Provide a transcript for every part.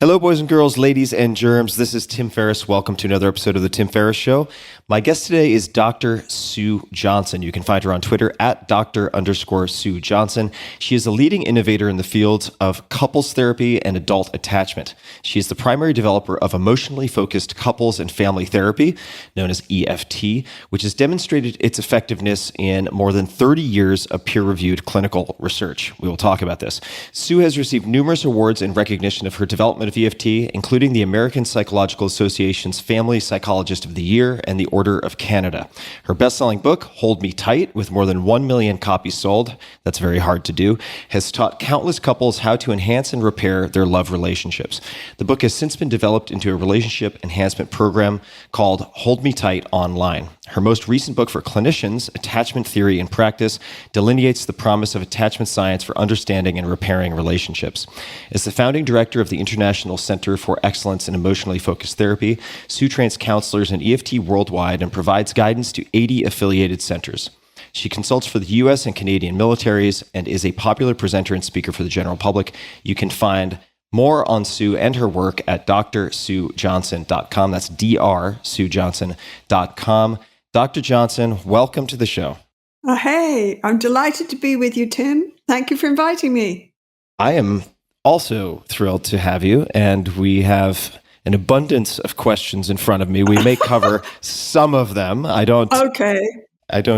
Hello, boys and girls, ladies and germs. This is Tim Ferriss. Welcome to another episode of The Tim Ferriss Show. My guest today is Dr. Sue Johnson. You can find her on Twitter at Dr._Sue Johnson. She is a leading innovator in the fields of couples therapy and adult attachment. She is the primary developer of emotionally focused couples and family therapy, known as EFT, which has demonstrated its effectiveness in more than 30 years of peer-reviewed clinical research. We will talk about this. Sue has received numerous awards in recognition of her development of EFT, including the American Psychological Association's Family Psychologist of the Year and the Order of Canada. Her best-selling book, Hold Me Tight, with more than 1 million copies sold, that's very hard to do, has taught countless couples how to enhance and repair their love relationships. The book has since been developed into a relationship enhancement program called Hold Me Tight Online. Her most recent book for clinicians, Attachment Theory and Practice, delineates the promise of attachment science for understanding and repairing relationships. As the founding director of the International Center for Excellence in Emotionally Focused Therapy, Sue trains counselors in EFT worldwide and provides guidance to 80 affiliated centers. She consults for the U.S. and Canadian militaries and is a popular presenter and speaker for the general public. You can find more on Sue and her work at drsuejohnson.com. That's drsuejohnson.com. Dr. Johnson, welcome to the show. Oh, hey, I'm delighted to be with you, Tim. Thank you for inviting me. I am also thrilled to have you, and we have an abundance of questions in front of me. We may cover some of them. I don't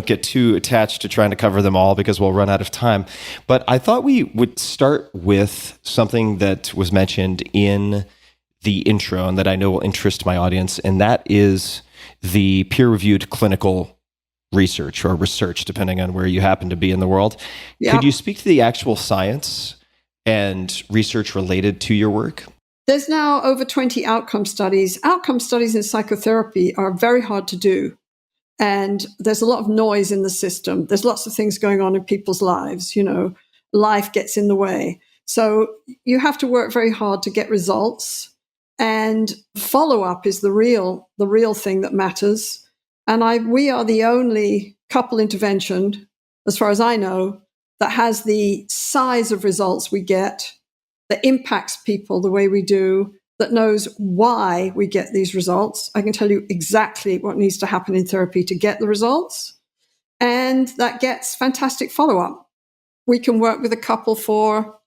get too attached to trying to cover them all because we'll run out of time. But I thought we would start with something that was mentioned in the intro and that I know will interest my audience, and that is the peer-reviewed clinical research or research, depending on where you happen to be in the world. Yep. Could you speak to the actual science and research related to your work? There's now over 20 outcome studies. Outcome studies in psychotherapy are very hard to do. And there's a lot of noise in the system. There's lots of things going on in people's lives. You know, life gets in the way. So you have to work very hard to get results. And follow-up is the real thing that matters. And we are the only couple intervention, as far as I know, that has the size of results we get, that impacts people the way we do, that knows why we get these results. I can tell you exactly what needs to happen in therapy to get the results. And that gets fantastic follow-up. We can work with a couple for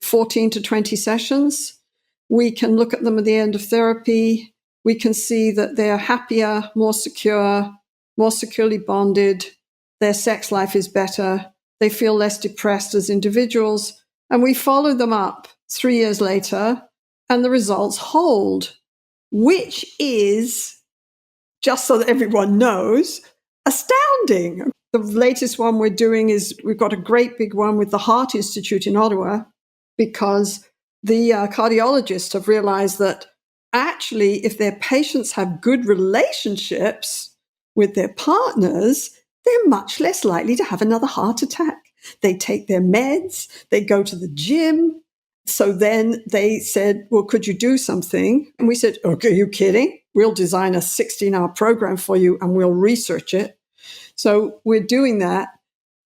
14 to 20 sessions. We can look at them at the end of therapy. We can see that they're happier, more secure, more securely bonded. Their sex life is better. They feel less depressed as individuals. And we follow them up 3 years later, and the results hold, which is, just so that everyone knows, astounding. The latest one we're doing is we've got a great big one with the Heart Institute in Ottawa, because the cardiologists have realized that actually, if their patients have good relationships with their partners, they're much less likely to have another heart attack. They take their meds, they go to the gym. So then they said, well, could you do something? And we said, okay, are you kidding? We'll design a 16-hour program for you and we'll research it. So we're doing that.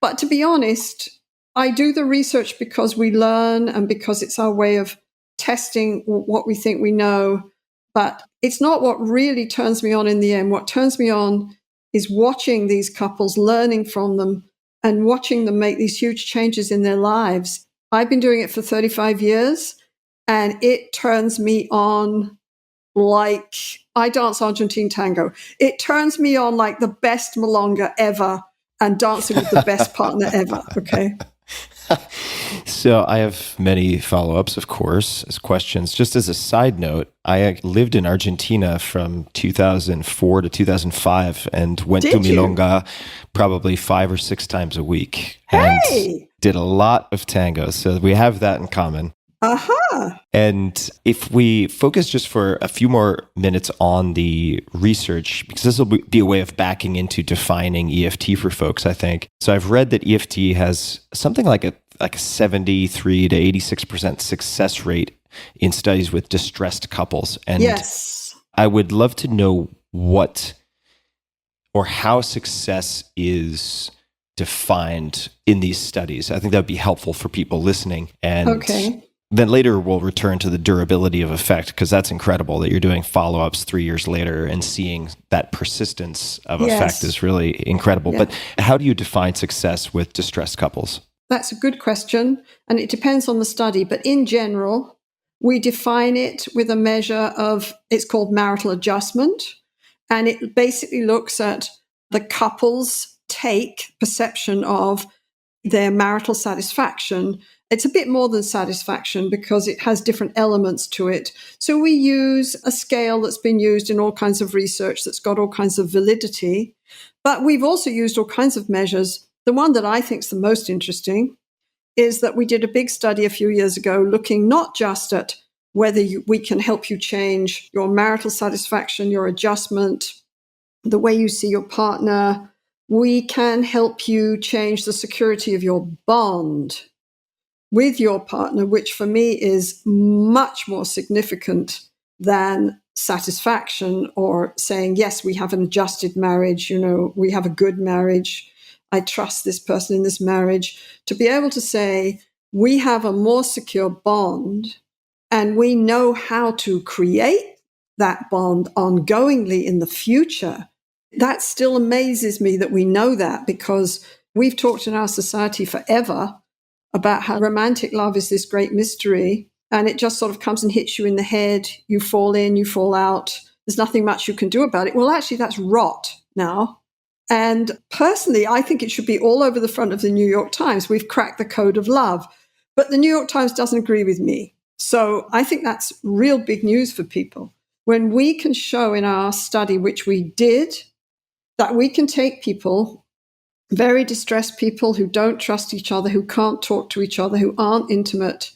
But to be honest, I do the research because we learn and because it's our way of testing what we think we know. But it's not what really turns me on in the end. What turns me on is watching these couples, learning from them, and watching them make these huge changes in their lives. I've been doing it for 35 years, and it turns me on like I dance Argentine tango. It turns me on like the best milonga ever and dancing with the best partner ever, okay? So I have many follow-ups, of course, as questions. Just as a side note, I lived in Argentina from 2004 to 2005 and went to Milonga probably 5 or 6 times a week. Hey! And did a lot of tango. So we have that in common. Aha! And if we focus just for a few more minutes on the research, because this will be a way of backing into defining EFT for folks, I think. So I've read that EFT has something like a 73 to 86% success rate in studies with distressed couples. And yes, I would love to know what or how success is defined in these studies. I think that would be helpful for people listening. And okay. Then later we'll return to the durability of effect, because that's incredible that you're doing follow-ups 3 years later and seeing that persistence of effect is really incredible. Yeah. But how do you define success with distressed couples? That's a good question, and it depends on the study. But in general, we define it with a measure of, it's called marital adjustment, and it basically looks at the couple's perception of their marital satisfaction. It's a bit more than satisfaction because it has different elements to it. So we use a scale that's been used in all kinds of research that's got all kinds of validity, but we've also used all kinds of measures. The one that I think is the most interesting is that we did a big study a few years ago looking not just at whether we can help you change your marital satisfaction, your adjustment, the way you see your partner. We can help you change the security of your bond with your partner, which for me is much more significant than satisfaction or saying, yes, we have an adjusted marriage, we have a good marriage, I trust this person in this marriage. To be able to say, we have a more secure bond and we know how to create that bond ongoingly in the future. That still amazes me that we know that, because we've talked in our society forever about how romantic love is this great mystery, and it just sort of comes and hits you in the head. You fall in, you fall out. There's nothing much you can do about it. Well, actually, that's rot now. And personally, I think it should be all over the front of the New York Times. We've cracked the code of love. But the New York Times doesn't agree with me. So I think that's real big news for people. When we can show in our study, which we did, that we can take people, very distressed people who don't trust each other, who can't talk to each other, who aren't intimate,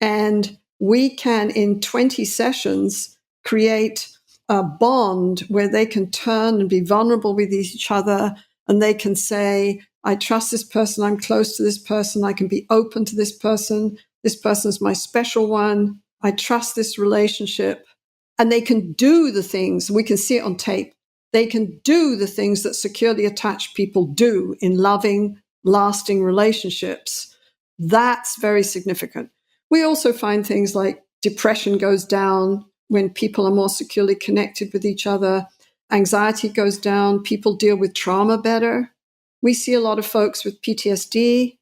and we can, in 20 sessions, create a bond where they can turn and be vulnerable with each other, and they can say, I trust this person, I'm close to this person, I can be open to this person's my special one, I trust this relationship. And they can do the things, we can see it on tape, they can do the things that securely attached people do in loving, lasting relationships. That's very significant. We also find things like depression goes down when people are more securely connected with each other. Anxiety goes down. People deal with trauma better. We see a lot of folks with PTSD.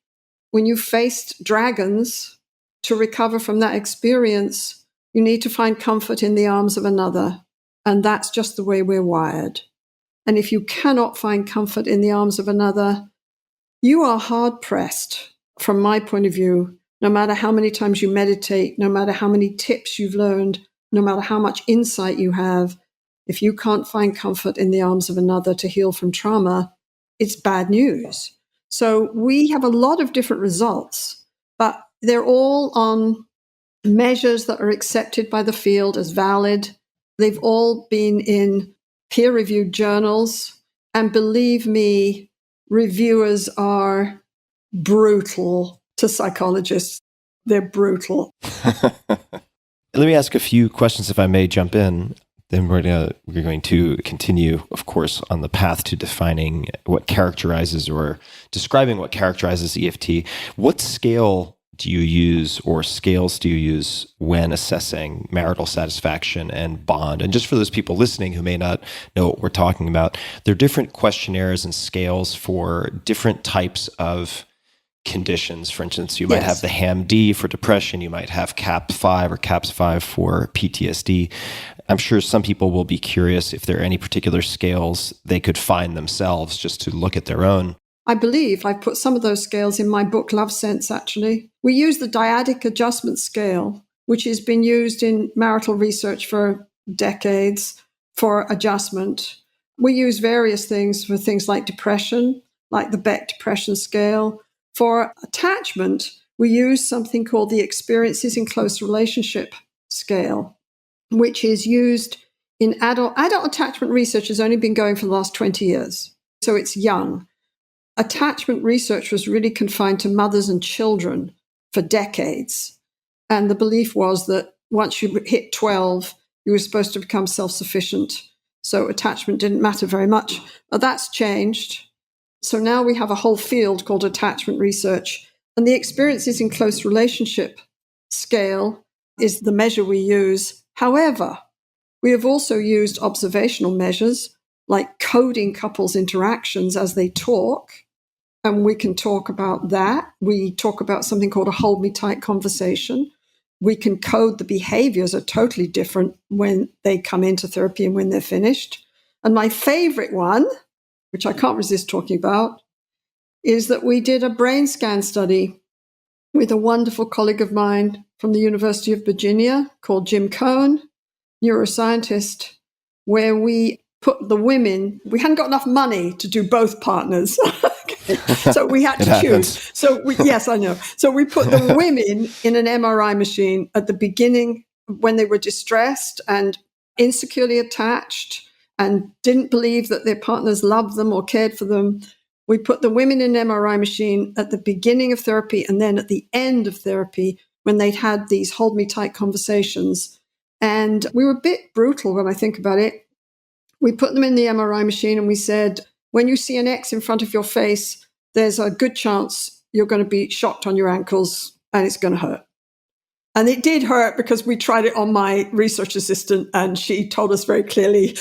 When you faced dragons, to recover from that experience, you need to find comfort in the arms of another. And that's just the way we're wired. And if you cannot find comfort in the arms of another, you are hard-pressed, from my point of view, no matter how many times you meditate, no matter how many tips you've learned, no matter how much insight you have, if you can't find comfort in the arms of another to heal from trauma, it's bad news. So we have a lot of different results, but they're all on measures that are accepted by the field as valid. They've all been in peer-reviewed journals. And believe me, reviewers are brutal to psychologists. They're brutal. Let me ask a few questions, if I may jump in. Then we're going to continue, of course, on the path to defining what characterizes or describing what characterizes EFT. What scale do you use, or scales do you use, when assessing marital satisfaction and bond? And just for those people listening who may not know what we're talking about, there are different questionnaires and scales for different types of conditions. For instance, you might have the HAM-D for depression, you might have CAP-5 or CAPS-5 for PTSD. I'm sure some people will be curious if there are any particular scales they could find themselves just to look at their own. I believe I've put some of those scales in my book, Love Sense, actually. We use the dyadic adjustment scale, which has been used in marital research for decades for adjustment. We use various things for things like depression, like the Beck Depression Scale. For attachment, we use something called the Experiences in Close Relationship Scale, which is used in adult attachment research has only been going for the last 20 years. So it's young. Attachment research was really confined to mothers and children for decades. And the belief was that once you hit 12, you were supposed to become self-sufficient. So attachment didn't matter very much. But that's changed. So now we have a whole field called attachment research. And the Experiences in Close Relationship scale is the measure we use. However, we have also used observational measures like coding couples' interactions as they talk. And we can talk about that. We talk about something called a hold me tight conversation. We can code the behaviors are totally different when they come into therapy and when they're finished. And my favorite one, which I can't resist talking about, is that we did a brain scan study with a wonderful colleague of mine from the University of Virginia called Jim Cohen, neuroscientist, where we put the women, we hadn't got enough money to do both partners. So we had to choose. Yes, I know. So we put the women in an MRI machine at the beginning when they were distressed and insecurely attached and didn't believe that their partners loved them or cared for them. We put the women in an MRI machine at the beginning of therapy and then at the end of therapy when they'd had these hold me tight conversations. And we were a bit brutal when I think about it. We put them in the MRI machine and we said, when you see an X in front of your face, there's a good chance you're going to be shocked on your ankles and it's going to hurt. And it did hurt because we tried it on my research assistant and she told us very clearly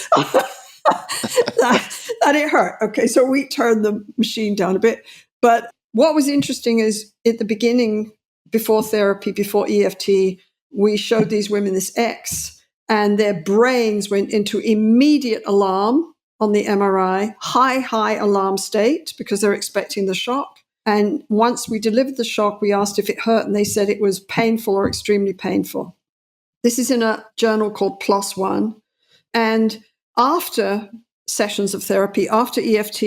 that it hurt. Okay, so we turned the machine down a bit. But what was interesting is at the beginning, before therapy, before EFT, we showed these women this X and their brains went into immediate alarm on the MRI, high alarm state because they're expecting the shock. And once we delivered the shock, we asked if it hurt, and they said it was painful or extremely painful. This is in a journal called PLOS ONE. And after sessions of therapy, after EFT,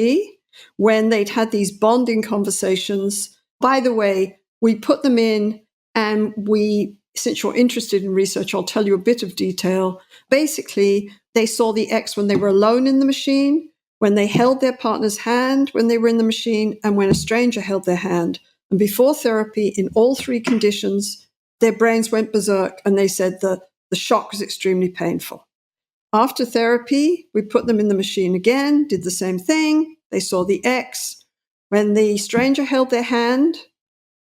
when they'd had these bonding conversations, by the way, we put them in and since you're interested in research, I'll tell you a bit of detail. Basically, they saw the X when they were alone in the machine, when they held their partner's hand when they were in the machine, and when a stranger held their hand. And before therapy, in all three conditions, their brains went berserk and they said the shock was extremely painful. After therapy, we put them in the machine again, did the same thing. They saw the X. When the stranger held their hand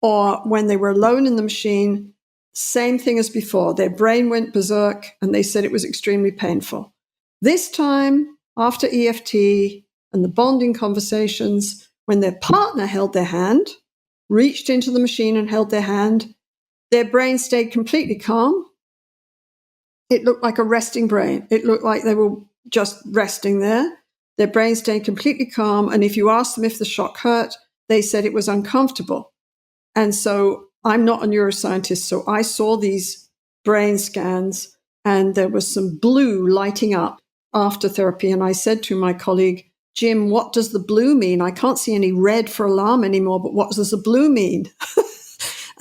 or when they were alone in the machine, same thing as before. Their brain went berserk and they said it was extremely painful. This time, after EFT and the bonding conversations, when their partner held their hand, reached into the machine and held their hand, their brain stayed completely calm. It looked like a resting brain. It looked like they were just resting there. Their brain stayed completely calm. And if you asked them if the shock hurt, they said it was uncomfortable. And so I'm not a neuroscientist, so I saw these brain scans and there was some blue lighting up after therapy. And I said to my colleague, Jim, what does the blue mean? I can't see any red for alarm anymore, but what does the blue mean?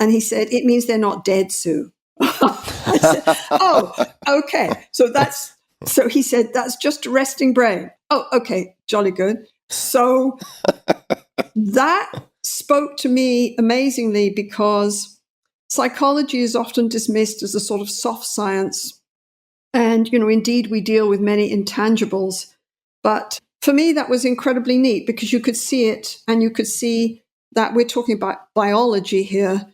And he said, it means they're not dead, Sue. I said, oh, okay. So he said, that's just a resting brain. Oh, okay, jolly good. So that spoke to me amazingly because psychology is often dismissed as a sort of soft science. And, indeed, we deal with many intangibles. But for me, that was incredibly neat because you could see it and you could see that we're talking about biology here,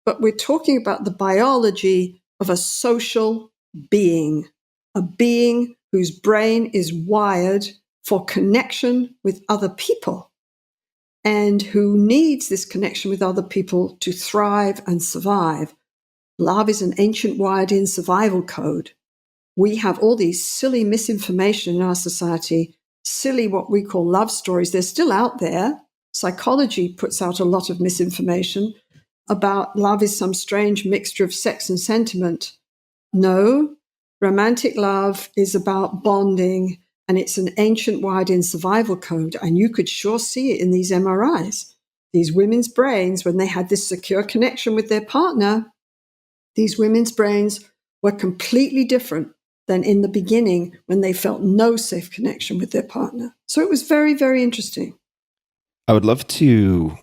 but we're talking about the biology of a social being, a being whose brain is wired for connection with other people and who needs this connection with other people to thrive and survive. Love is an ancient wired-in survival code. We have all these silly misinformation in our society, silly what we call love stories. They're still out there. Psychology puts out a lot of misinformation about love is some strange mixture of sex and sentiment. No, romantic love is about bonding, and it's an ancient wired-in survival code, and you could sure see it in these MRIs. These women's brains, when they had this secure connection with their partner, these women's brains were completely different than in the beginning when they felt no safe connection with their partner. So it was very, very interesting. I would love to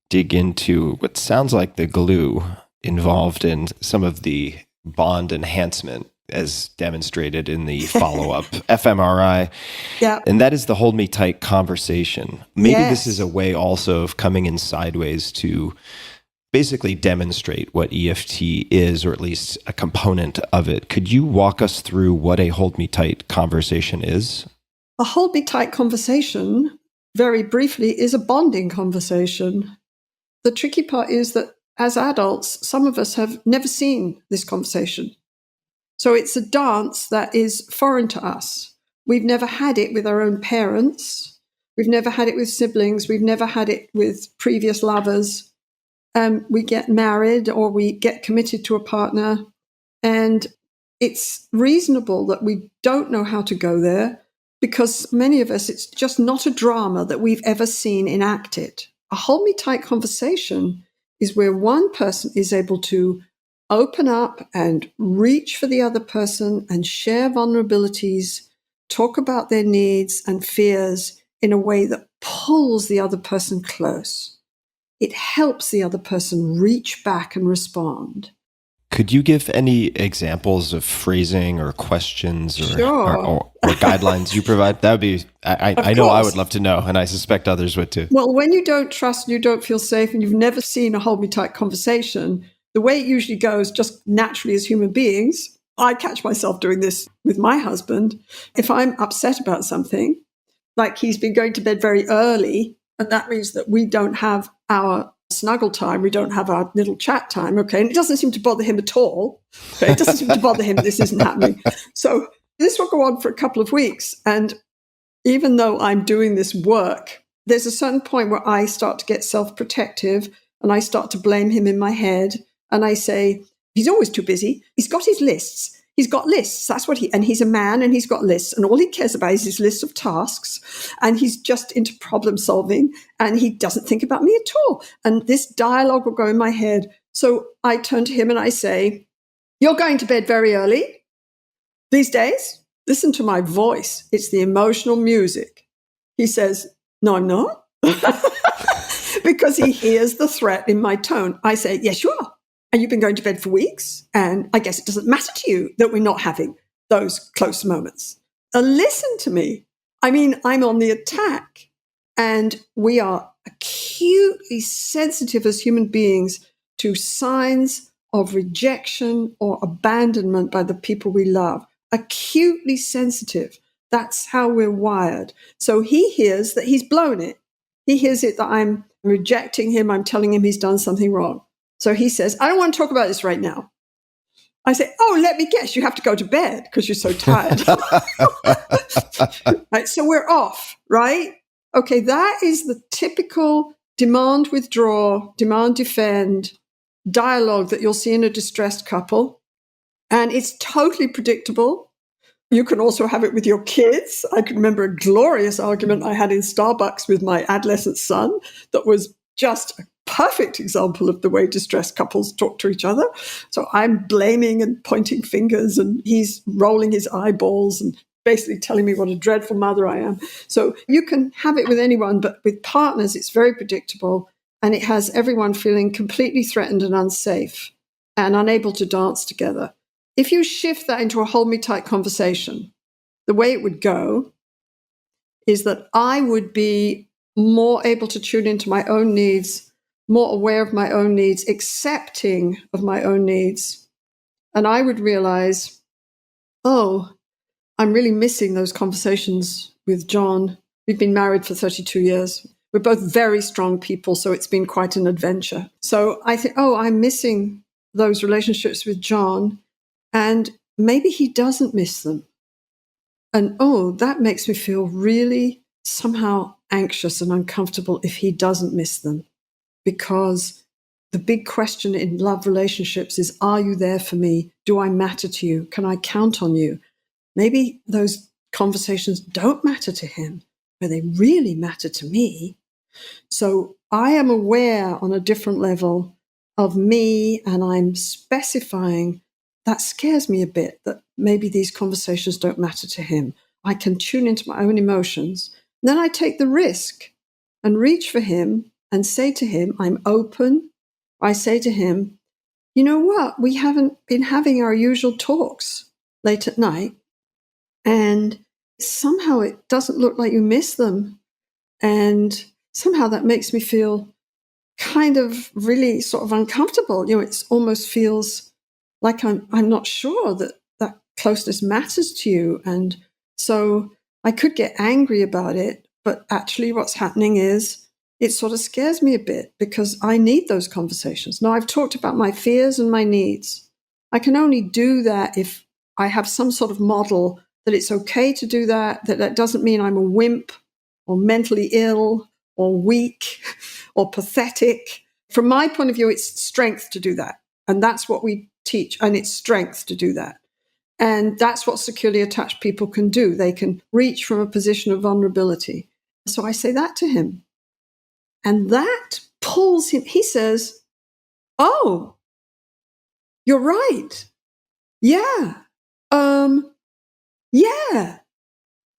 dig into what sounds like the glue involved in some of the bond enhancement as demonstrated in the follow-up fMRI. Yeah. And that is the hold me tight conversation. Maybe This is a way also of coming in sideways to basically demonstrate what EFT is, or at least a component of it. Could you walk us through what a hold me tight conversation is? A hold me tight conversation, very briefly, is a bonding conversation. The tricky part is that as adults, some of us have never seen this conversation. So it's a dance that is foreign to us. We've never had it with our own parents. We've never had it with siblings. We've never had it with previous lovers. We get married or we get committed to a partner, and it's reasonable that we don't know how to go there, because many of us, it's just not a drama that we've ever seen enacted. A hold me tight conversation is where one person is able to open up and reach for the other person and share vulnerabilities, talk about their needs and fears in a way that pulls the other person close. It helps the other person reach back and respond. Could you give any examples of phrasing or questions or, Sure. or guidelines you provide? That would be, I know I would love to know, and I suspect others would too. Well, when you don't trust and you don't feel safe and you've never seen a hold me tight conversation, the way it usually goes, just naturally as human beings, I catch myself doing this with my husband. If I'm upset about something, like he's been going to bed very early, and that means that we don't have our snuggle time, we don't have our little chat time, okay? And it doesn't seem to bother him at all. Okay? It doesn't seem to bother him, this isn't happening. So this will go on for a couple of weeks. And even though I'm doing this work, there's a certain point where I start to get self-protective and I start to blame him in my head. And I say, he's always too busy. He's got his lists. He's got lists. That's what and he's a man and he's got lists. And all he cares about is his list of tasks. And he's just into problem solving. And he doesn't think about me at all. And this dialogue will go in my head. So I turn to him and I say, you're going to bed very early these days. Listen to my voice. It's the emotional music. He says, no, I'm not. Because he hears the threat in my tone. I say, yes, you are. And you've been going to bed for weeks, and I guess it doesn't matter to you that we're not having those close moments. Listen to me. I mean, I'm on the attack, and we are acutely sensitive as human beings to signs of rejection or abandonment by the people we love. Acutely sensitive. That's how we're wired. So he hears that he's blown it. He hears it that I'm rejecting him. I'm telling him he's done something wrong. So he says, I don't want to talk about this right now. I say, oh, let me guess, you have to go to bed because you're so tired. Right, so we're off, right? Okay, that is the typical demand withdraw, demand defend dialogue that you'll see in a distressed couple. And it's totally predictable. You can also have it with your kids. I can remember a glorious argument I had in Starbucks with my adolescent son that was just a perfect example of the way distressed couples talk to each other. So I'm blaming and pointing fingers, and he's rolling his eyeballs and basically telling me what a dreadful mother I am. So you can have it with anyone, but with partners, it's very predictable, and it has everyone feeling completely threatened and unsafe and unable to dance together. If you shift that into a hold me tight conversation, the way it would go is that I would be more able to tune into my own needs, more aware of my own needs, accepting of my own needs. And I would realize, oh, I'm really missing those conversations with John. We've been married for 32 years. We're both very strong people, so it's been quite an adventure. So I think, oh, I'm missing those relationships with John, and maybe he doesn't miss them. And oh, that makes me feel really somehow anxious and uncomfortable if he doesn't miss them. Because the big question in love relationships is, are you there for me? Do I matter to you? Can I count on you? Maybe those conversations don't matter to him, but they really matter to me. So I am aware on a different level of me, and I'm specifying. That scares me a bit, that maybe these conversations don't matter to him. I can tune into my own emotions. Then I take the risk and reach for him and say to him, I'm open. I say to him, you know what? We haven't been having our usual talks late at night, and somehow it doesn't look like you miss them. And somehow that makes me feel kind of really sort of uncomfortable. It almost feels like I'm not sure that that closeness matters to you. And so I could get angry about it, but actually what's happening is it sort of scares me a bit because I need those conversations. Now, I've talked about my fears and my needs. I can only do that if I have some sort of model that it's okay to do that, that doesn't mean I'm a wimp or mentally ill or weak or pathetic. From my point of view, it's strength to do that. And that's what we teach. And it's strength to do that. And that's what securely attached people can do. They can reach from a position of vulnerability. So I say that to him. And that pulls him. He says, "Oh, you're right. Yeah. Yeah.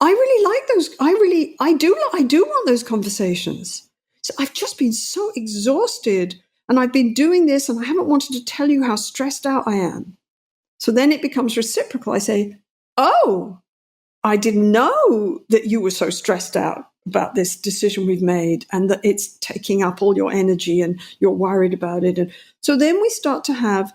I really like those. I do want those conversations. So I've just been so exhausted and I've been doing this and I haven't wanted to tell you how stressed out I am." So then it becomes reciprocal. I say, "Oh, I didn't know that you were so stressed out about this decision we've made and that it's taking up all your energy and you're worried about it." And so then we start to have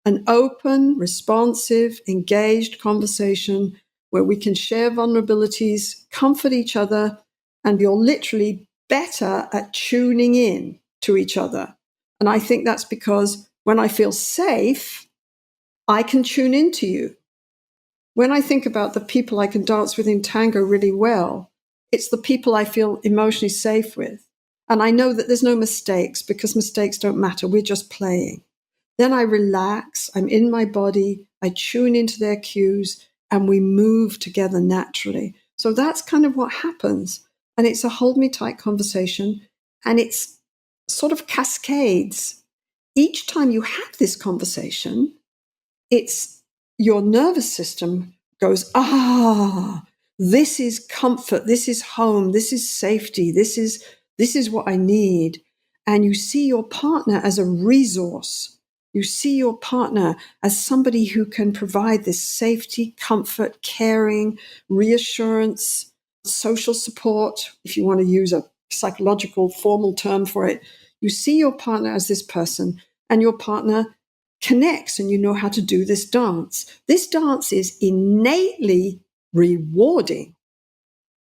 an open, responsive, engaged conversation where we can share vulnerabilities, comfort each other, and you're literally better at tuning in to each other. And I think that's because when I feel safe, I can tune into you. When I think about the people I can dance with in tango really well, it's the people I feel emotionally safe with. And I know that there's no mistakes because mistakes don't matter. We're just playing. Then I relax. I'm in my body. I tune into their cues and we move together naturally. So that's kind of what happens. And it's a hold me tight conversation and it's sort of cascades. Each time you have this conversation, it's your nervous system goes, this is comfort, this is home, this is safety, this is what I need. And you see your partner as a resource. You see your partner as somebody who can provide this safety, comfort, caring, reassurance, social support, if you want to use a psychological formal term for it. You see your partner as this person, and your partner connects, and you know how to do this dance. This dance is innately rewarding.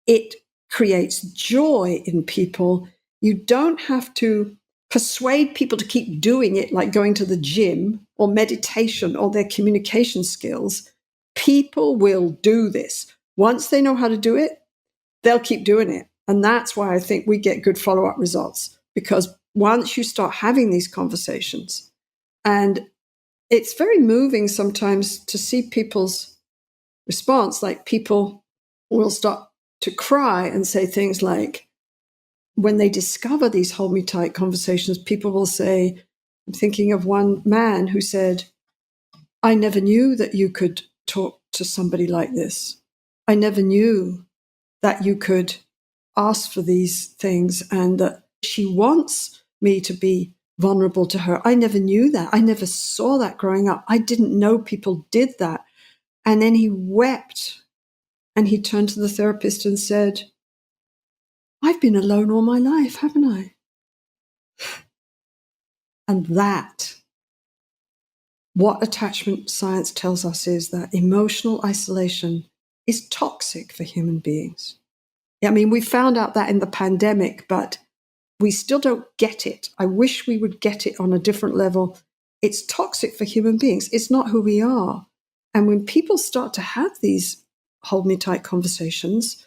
It creates joy in people. You don't have to persuade people to keep doing it like going to the gym or meditation or their communication skills. People will do this. Once they know how to do it, they'll keep doing it. And that's why I think we get good follow-up results, because once you start having these conversations, and it's very moving sometimes to see people's response, like people will start to cry and say things like, when they discover these hold me tight conversations, people will say, I'm thinking of one man who said, I never knew that you could talk to somebody like this. I never knew that you could ask for these things and that she wants me to be vulnerable to her. I never knew that. I never saw that growing up. I didn't know people did that. And then he wept and he turned to the therapist and said, I've been alone all my life, haven't I? And that, what attachment science tells us is that emotional isolation is toxic for human beings. I mean, we found out that in the pandemic, but we still don't get it. I wish we would get it on a different level. It's toxic for human beings. It's not who we are. And when people start to have these hold me tight conversations,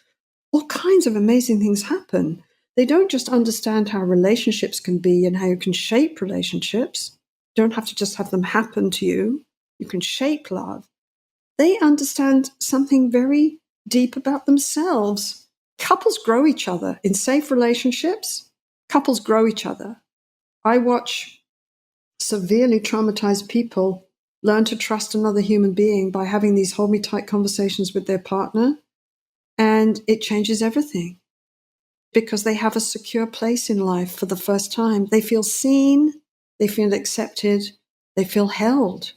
all kinds of amazing things happen. They don't just understand how relationships can be and how you can shape relationships. You don't have to just have them happen to you. You can shape love. They understand something very deep about themselves. Couples grow each other. In safe relationships, couples grow each other. I watch severely traumatized people learn to trust another human being by having these hold me tight conversations with their partner. And it changes everything because they have a secure place in life for the first time. They feel seen, they feel accepted, they feel held.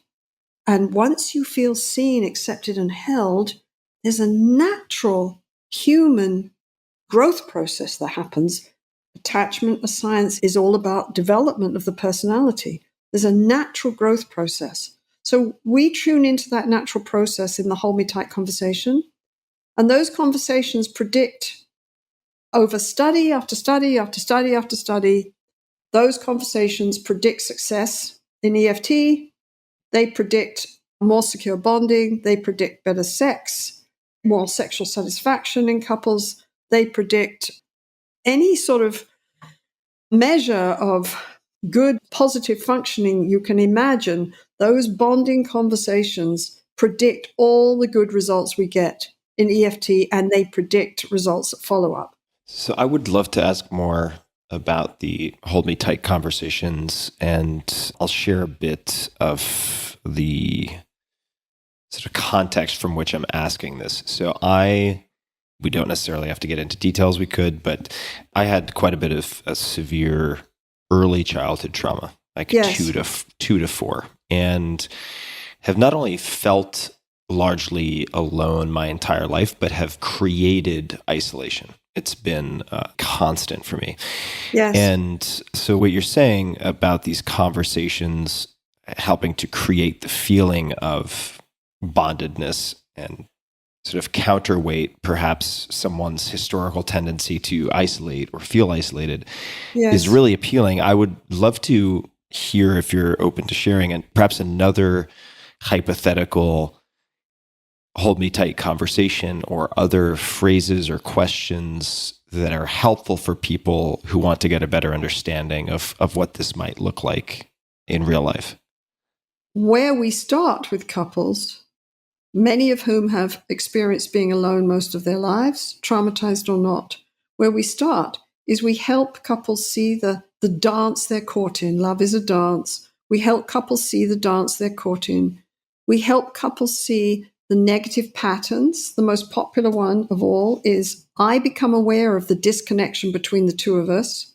And once you feel seen, accepted, and held, there's a natural human growth process that happens Attachment science is all about development of the personality. There's a natural growth process. So we tune into that natural process in the hold me tight conversation. And those conversations predict over study after study after study after study. Those conversations predict success in EFT. They predict more secure bonding. They predict better sex, more sexual satisfaction in couples. They predict any sort of measure of good, positive functioning you can imagine. Those bonding conversations predict all the good results we get in EFT, and they predict results at follow-up. So I would love to ask more about the hold me tight conversations, and I'll share a bit of the sort of context from which I'm asking this. So we don't necessarily have to get into details, we could, but I had quite a bit of a severe early childhood trauma, like Yes. 2 to 4, and have not only felt largely alone my entire life, but have created isolation. It's been constant for me. Yes. And so what you're saying about these conversations helping to create the feeling of bondedness and sort of counterweight perhaps someone's historical tendency to isolate or feel isolated is really appealing. I would love to hear, if you're open to sharing, and perhaps another hypothetical hold me tight conversation or other phrases or questions that are helpful for people who want to get a better understanding of what this might look like in real life. Where we start with couples, many of whom have experienced being alone most of their lives, traumatized or not, where we start is we help couples see the dance they're caught in. Love is a dance. We help couples see the dance they're caught in. We help couples see the negative patterns. The most popular one of all is I become aware of the disconnection between the two of us.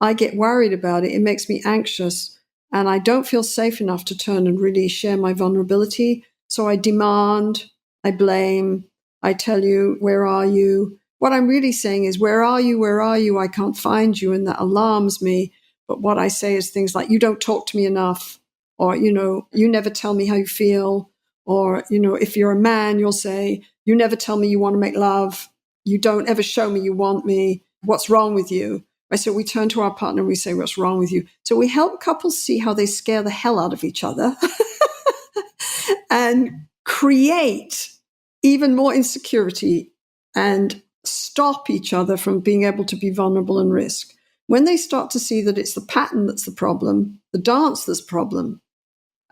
I get worried about it. It makes me anxious, and I don't feel safe enough to turn and really share my vulnerability. So I demand, I blame, I tell you, where are you? What I'm really saying is, where are you? Where are you? I can't find you. And that alarms me. But what I say is things like, you don't talk to me enough, or, you never tell me how you feel. Or, if you're a man, you'll say, you never tell me you want to make love. You don't ever show me you want me. What's wrong with you? Right? So we turn to our partner and we say, what's wrong with you? So we help couples see how they scare the hell out of each other and create even more insecurity and stop each other from being able to be vulnerable and risk. When they start to see that it's the pattern that's the problem, the dance that's the problem,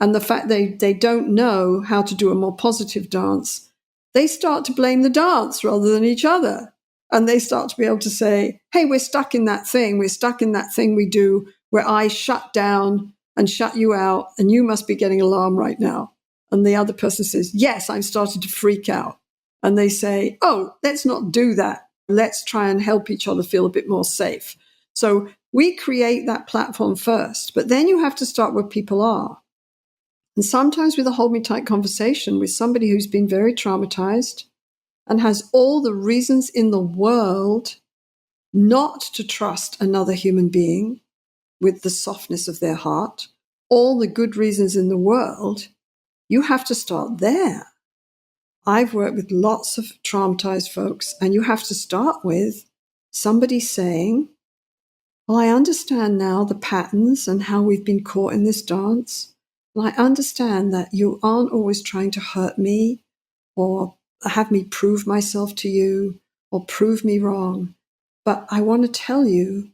and the fact they don't know how to do a more positive dance, they start to blame the dance rather than each other. And they start to be able to say, hey, we're stuck in that thing. We're stuck in that thing we do where I shut down and shut you out, and you must be getting alarmed right now. And the other person says, yes, I'm starting to freak out. And they say, oh, let's not do that. Let's try and help each other feel a bit more safe. So we create that platform first, but then you have to start where people are. And sometimes with a hold me tight conversation with somebody who's been very traumatized and has all the reasons in the world not to trust another human being with the softness of their heart, all the good reasons in the world, you have to start there. I've worked with lots of traumatized folks, and you have to start with somebody saying, well, I understand now the patterns and how we've been caught in this dance. And I understand that you aren't always trying to hurt me or have me prove myself to you or prove me wrong. But I want to tell you,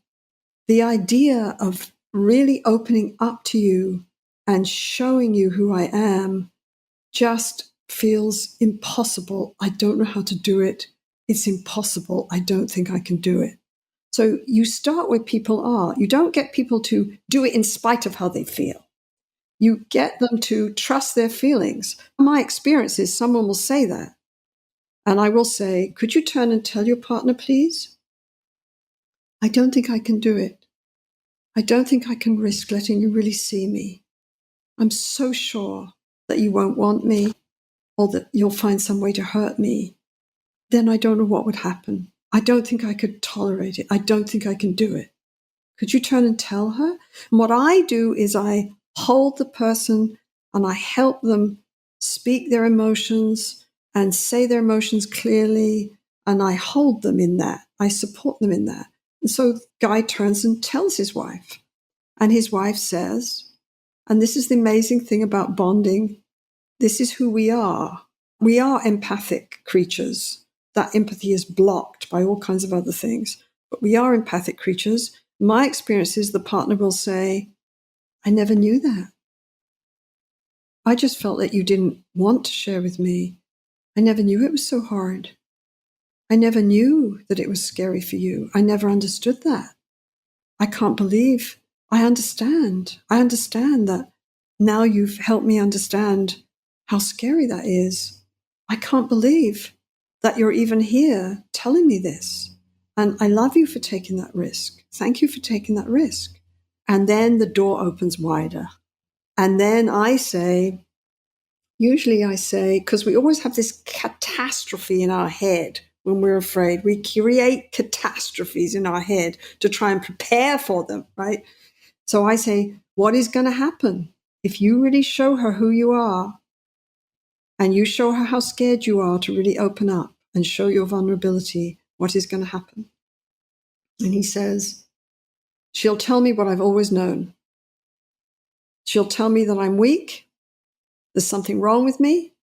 the idea of really opening up to you and showing you who I am just feels impossible. I don't know how to do it. It's impossible. I don't think I can do it. So you start where people are. You don't get people to do it in spite of how they feel. You get them to trust their feelings. My experience is someone will say that. And I will say, could you turn and tell your partner, please? I don't think I can do it. I don't think I can risk letting you really see me. I'm so sure that you won't want me or that you'll find some way to hurt me. Then I don't know what would happen. I don't think I could tolerate it. I don't think I can do it. Could you turn and tell her? And what I do is I hold the person and I help them speak their emotions and say their emotions clearly. And I hold them in that. I support them in that. And so the guy turns and tells his wife. And his wife says, and this is the amazing thing about bonding, this is who we are. We are empathic creatures. That empathy is blocked by all kinds of other things. But we are empathic creatures. My experience is the partner will say, I never knew that. I just felt that you didn't want to share with me. I never knew it was so hard. I never knew that it was scary for you. I never understood that. I can't believe I understand. I understand that now you've helped me understand how scary that is. I can't believe that you're even here telling me this. And I love you for taking that risk. Thank you for taking that risk. And then the door opens wider. And then I say, usually I say, because we always have this catastrophe in our head when we're afraid. We create catastrophes in our head to try and prepare for them, right? So I say, what is going to happen if you really show her who you are and you show her how scared you are to really open up and show your vulnerability? What is going to happen? And he says, she'll tell me what I've always known. She'll tell me that I'm weak. There's something wrong with me.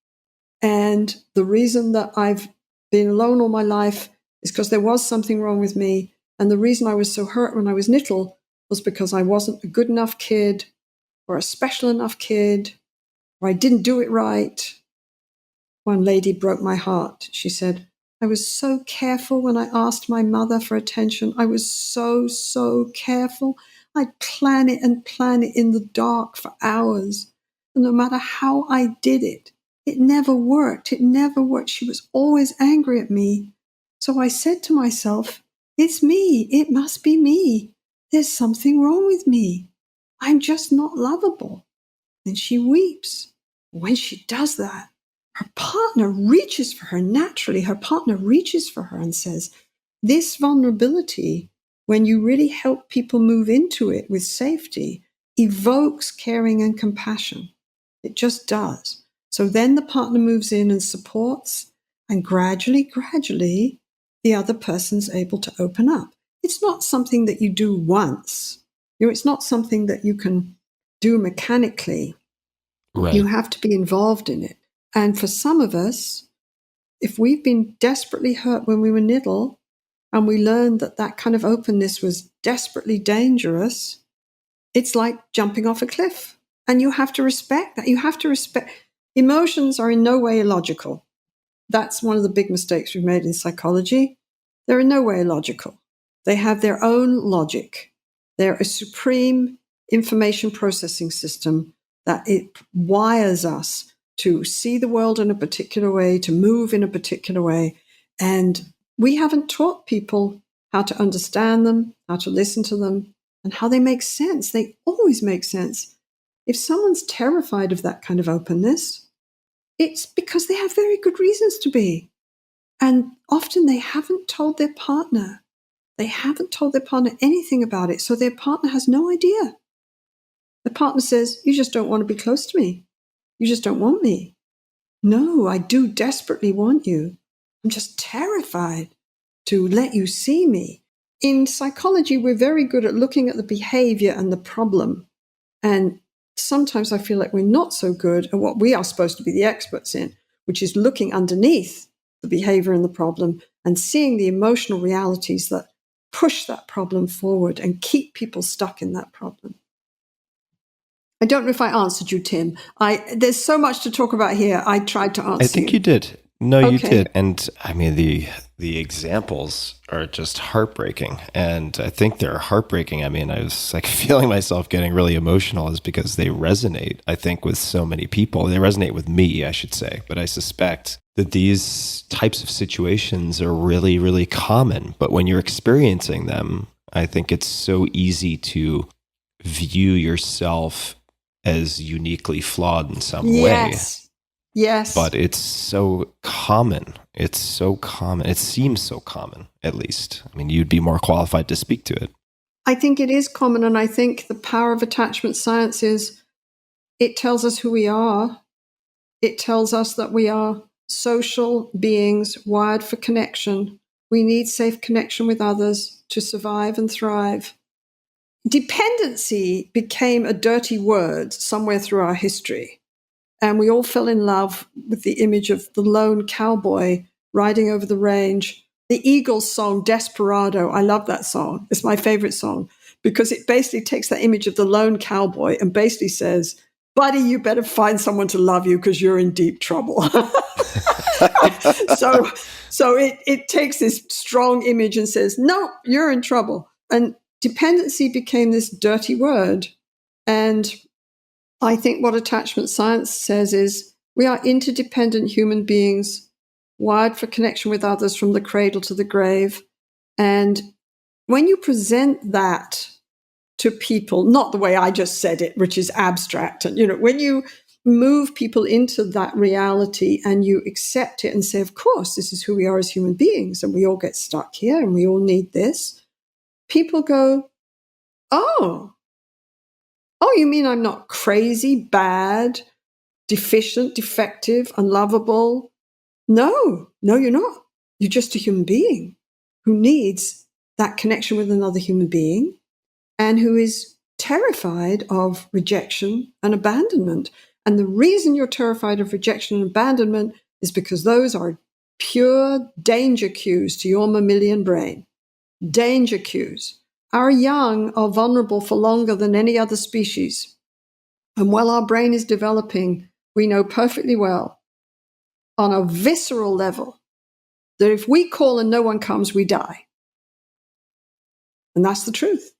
And the reason that I've been alone all my life is because there was something wrong with me. And the reason I was so hurt when I was little was because I wasn't a good enough kid or a special enough kid, or I didn't do it right. One lady broke my heart. She said, I was so careful when I asked my mother for attention. I was so careful. I'd plan it in the dark for hours. And no matter how I did it, it never worked. It never worked. She was always angry at me. So I said to myself, it's me. It must be me. There's something wrong with me. I'm just not lovable. And she weeps. When she does that, her partner reaches for her naturally. Her partner reaches for her and says, this vulnerability, when you really help people move into it with safety, evokes caring and compassion. It just does. So then the partner moves in and supports, and gradually, the other person's able to open up. It's not something that you do once. It's not something that you can do mechanically. Right. You have to be involved in it. And for some of us, if we've been desperately hurt when we were little, and we learned that that kind of openness was desperately dangerous, it's like jumping off a cliff. And you have to respect that. You have to respect. Emotions are in no way illogical. That's one of the big mistakes we've made in psychology. They're in no way illogical. They have their own logic. They're a supreme information processing system that it wires us to see the world in a particular way, to move in a particular way. And we haven't taught people how to understand them, how to listen to them, and how they make sense. They always make sense. If someone's terrified of that kind of openness, it's because they have very good reasons to be. And often they haven't told their partner. They haven't told their partner anything about it, so their partner has no idea. The partner says, you just don't want to be close to me. You just don't want me. No, I do desperately want you. I'm just terrified to let you see me. In psychology, we're very good at looking at the behavior and the problem. And sometimes I feel like we're not so good at what we are supposed to be the experts in, which is looking underneath the behavior and the problem and seeing the emotional realities that push that problem forward and keep people stuck in that problem. I don't know if I answered you, Tim. There's so much to talk about here. I tried to answer I think you did. No, Okay. you did. And I mean, the examples are just heartbreaking. And I think they're heartbreaking. I mean, I was like feeling myself getting really emotional is because they resonate, I think, with so many people. They resonate with me, I should say. But I suspect that these types of situations are really, really common. But when you're experiencing them, I think it's so easy to view yourself as uniquely flawed in some way. Yes. Yes. but it's so common. It's so common. It seems so common, at least. I mean, you'd be more qualified to speak to it. I think it is common, and I think the power of attachment science is it tells us who we are. It tells us that we are social beings wired for connection. We need safe connection with others to survive and thrive. Dependency became a dirty word somewhere through our history. And we all fell in love with the image of the lone cowboy riding over the range. The Eagles song, Desperado, I love that song. It's my favorite song because it basically takes that image of the lone cowboy and basically says, buddy, you better find someone to love you because you're in deep trouble. So it takes this strong image and says, no, you're in trouble. And dependency became this dirty word. And I think what attachment science says is we are interdependent human beings wired for connection with others from the cradle to the grave. And when you present that to people, not the way I just said it, which is abstract, and when you move people into that reality and you accept it and say, of course, this is who we are as human beings, and we all get stuck here and we all need this, people go, oh, you mean I'm not crazy, bad, deficient, defective, unlovable? No, you're not. You're just a human being who needs that connection with another human being and who is terrified of rejection and abandonment. And the reason you're terrified of rejection and abandonment is because those are pure danger cues to your mammalian brain. Danger cues. Our young are vulnerable for longer than any other species. And while our brain is developing, we know perfectly well, on a visceral level, that if we call and no one comes, we die. And that's the truth.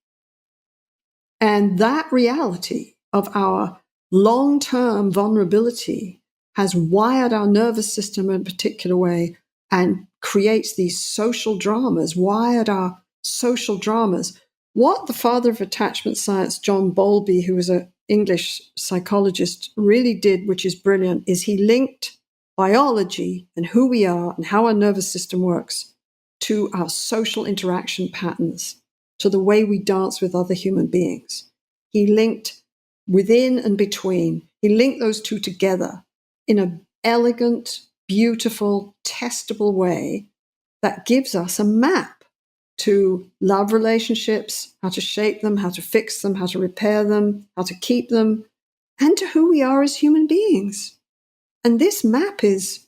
And that reality of our long-term vulnerability has wired our nervous system in a particular way and creates these social dramas, wired our social dramas. What the father of attachment science, John Bowlby, who was an English psychologist, really did, which is brilliant, is he linked biology and who we are and how our nervous system works to our social interaction patterns, to the way we dance with other human beings. He linked within and between. He linked those two together in an elegant, beautiful, testable way that gives us a map to love relationships, how to shape them, how to fix them, how to repair them, how to keep them, and to who we are as human beings. And this map is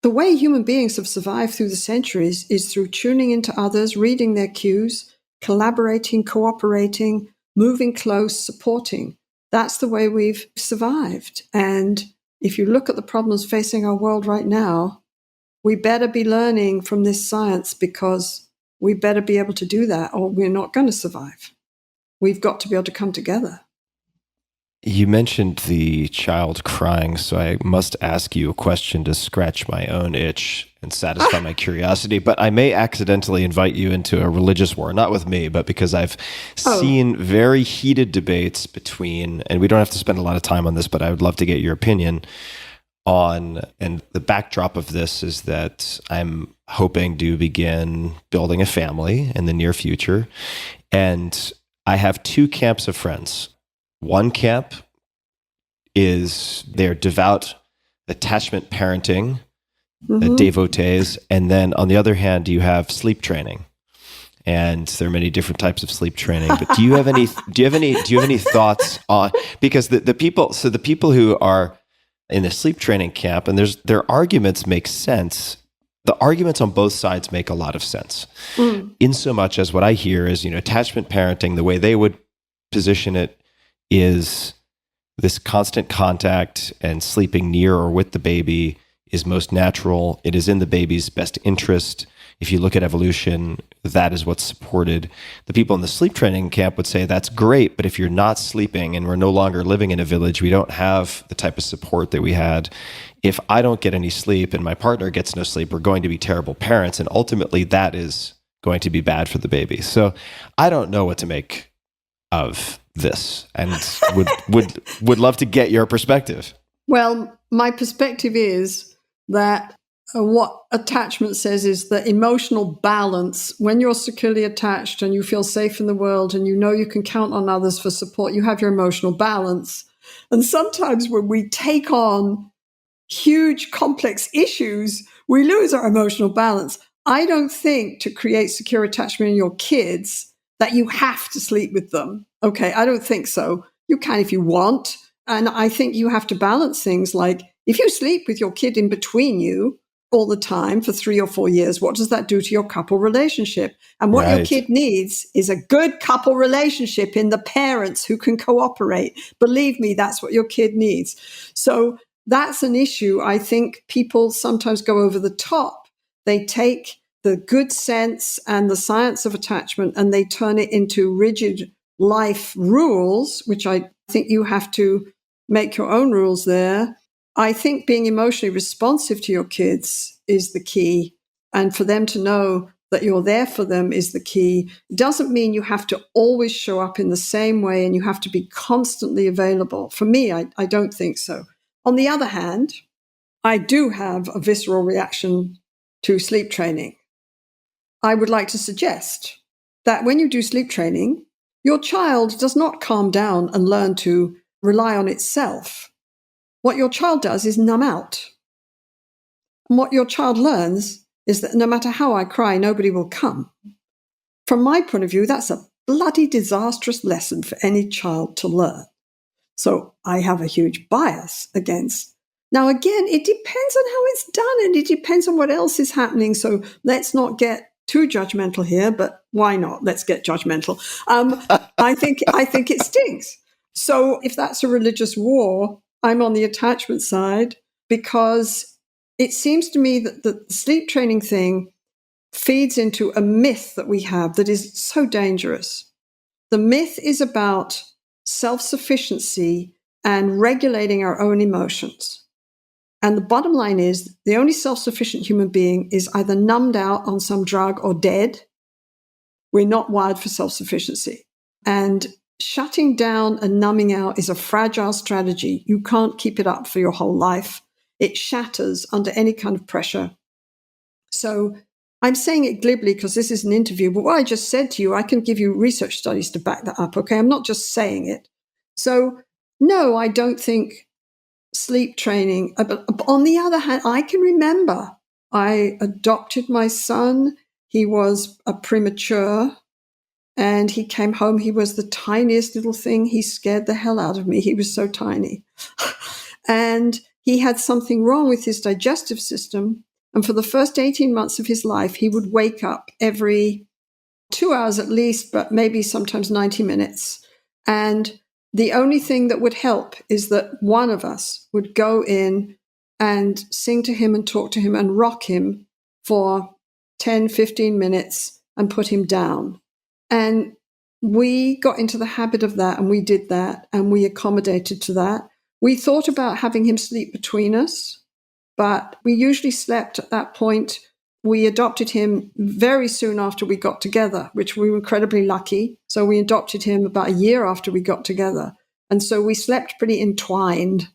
the way human beings have survived through the centuries is through tuning into others, reading their cues, collaborating, cooperating, moving close, supporting. That's the way we've survived. And if you look at the problems facing our world right now, we better be learning from this science because we better be able to do that or we're not going to survive. We've got to be able to come together. You mentioned the child crying, so I must ask you a question to scratch my own itch and satisfy my curiosity. But I may accidentally invite you into a religious war, not with me, but because I've seen very heated debates between, and we don't have to spend a lot of time on this, but I would love to get your opinion on, and the backdrop of this is that I'm hoping to begin building a family in the near future. And I have two camps of friends. One camp is they're devout attachment parenting, devotees. And then on the other hand, you have sleep training. And there are many different types of sleep training. But do you have any thoughts on, because the people who are in the sleep training camp, and their arguments make sense. The arguments on both sides make a lot of sense. In so much as what I hear is, attachment parenting, the way they would position it is this constant contact and sleeping near or with the baby is most natural. It is in the baby's best interest. If you look at evolution, that is what's supported. The people in the sleep training camp would say that's great, but if you're not sleeping and we're no longer living in a village, we don't have the type of support that we had. If I don't get any sleep and my partner gets no sleep, we're going to be terrible parents, and ultimately that is going to be bad for the baby. So I don't know what to make of this, and would love to get your perspective. Well, my perspective is that what attachment says is that emotional balance, when you're securely attached and you feel safe in the world and you know you can count on others for support, you have your emotional balance. And sometimes when we take on huge, complex issues, we lose our emotional balance. I don't think to create secure attachment in your kids that you have to sleep with them. Okay, I don't think so. You can if you want. And I think you have to balance things like if you sleep with your kid in between you all the time for 3 or 4 years, what does that do to your couple relationship? And what your kid needs is a good couple relationship in the parents who can cooperate. Believe me, that's what your kid needs. So that's an issue. I think people sometimes go over the top. They take the good sense and the science of attachment and they turn it into rigid life rules, which I think you have to make your own rules there. I think being emotionally responsive to your kids is the key. And for them to know that you're there for them is the key. It doesn't mean you have to always show up in the same way and you have to be constantly available. For me, I don't think so. On the other hand, I do have a visceral reaction to sleep training. I would like to suggest that when you do sleep training, your child does not calm down and learn to rely on itself. What your child does is numb out. And what your child learns is that no matter how I cry, nobody will come. From my point of view, that's a bloody disastrous lesson for any child to learn. So I have a huge bias against. Now, again, it depends on how it's done and it depends on what else is happening. So let's not get too judgmental here, but why not? Let's get judgmental. I think it stinks. So if that's a religious war, I'm on the attachment side because it seems to me that the sleep training thing feeds into a myth that we have that is so dangerous. The myth is about self-sufficiency and regulating our own emotions. And the bottom line is the only self-sufficient human being is either numbed out on some drug or dead. We're not wired for self-sufficiency. And shutting down and numbing out is a fragile strategy. You can't keep it up for your whole life. It shatters under any kind of pressure. So I'm saying it glibly because this is an interview, but what I just said to you, I can give you research studies to back that up, okay? I'm not just saying it. So no, I don't think sleep training. But on the other hand, I can remember I adopted my son. He was a premature and he came home. He was the tiniest little thing. He scared the hell out of me. He was so tiny. And he had something wrong with his digestive system. And for the first 18 months of his life, he would wake up every 2 hours at least, but maybe sometimes 90 minutes. And the only thing that would help is that one of us would go in and sing to him and talk to him and rock him for 10, 15 minutes and put him down. And we got into the habit of that and we did that and we accommodated to that. We thought about having him sleep between us, but we usually slept at that point. We adopted him very soon after we got together, which we were incredibly lucky. So we adopted him about a year after we got together. And so we slept pretty entwined.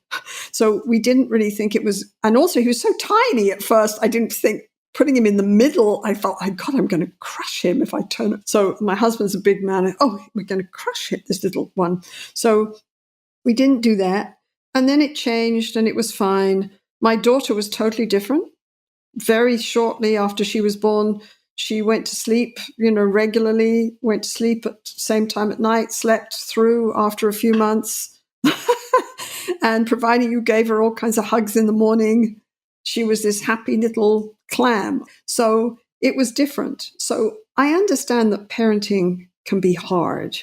So we didn't really think it was, and also he was so tiny at first, I didn't think putting him in the middle, I felt, oh God, I'm going to crush him if I turn it. So my husband's a big man. Oh, we're going to crush him, this little one. So we didn't do that. And then it changed and it was fine. My daughter was totally different. Very shortly after she was born, she went to sleep, regularly, went to sleep at the same time at night, slept through after a few months. And providing you gave her all kinds of hugs in the morning, she was this happy little clam. So it was different. So I understand that parenting can be hard.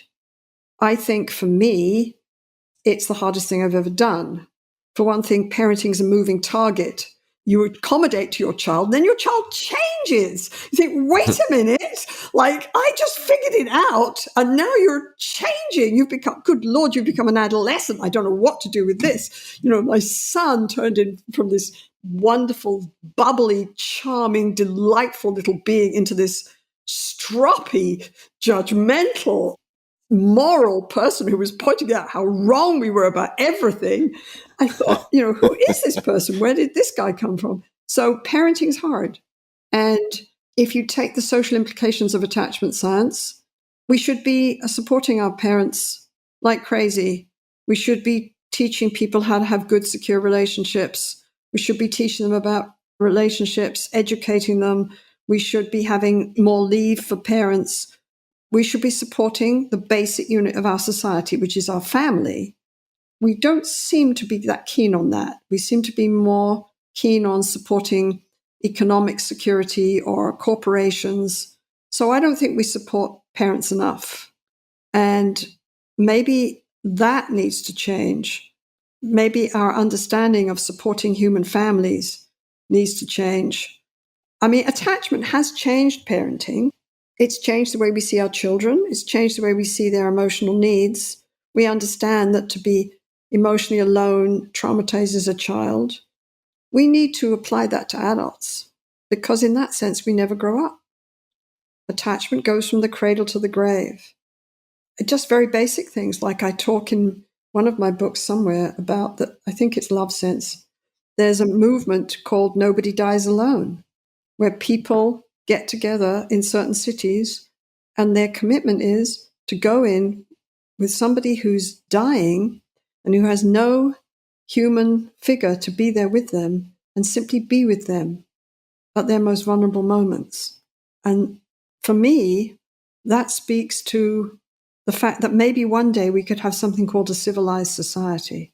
I think for me, it's the hardest thing I've ever done. For one thing, parenting is a moving target. You accommodate to your child, and then your child changes. You think, wait a minute, like I just figured it out, and now you're changing. You've become, good Lord, you've become an adolescent. I don't know what to do with this. My son turned in from this wonderful, bubbly, charming, delightful little being into this stroppy, judgmental. moral person who was pointing out how wrong we were about everything. I thought, who is this person? Where did this guy come from? So parenting's hard. And if you take the social implications of attachment science, we should be supporting our parents like crazy. We should be teaching people how to have good, secure relationships. We should be teaching them about relationships, educating them. We should be having more leave for parents. We should be supporting the basic unit of our society, which is our family. We don't seem to be that keen on that. We seem to be more keen on supporting economic security or corporations. So I don't think we support parents enough. And maybe that needs to change. Maybe our understanding of supporting human families needs to change. I mean, attachment has changed parenting. It's changed the way we see our children. It's changed the way we see their emotional needs. We understand that to be emotionally alone traumatizes a child. We need to apply that to adults because in that sense, we never grow up. Attachment goes from the cradle to the grave. Just very basic things, like I talk in one of my books somewhere about that. I think it's Love Sense. There's a movement called Nobody Dies Alone, where people get together in certain cities and their commitment is to go in with somebody who's dying and who has no human figure to be there with them and simply be with them at their most vulnerable moments. And for me, that speaks to the fact that maybe one day we could have something called a civilized society.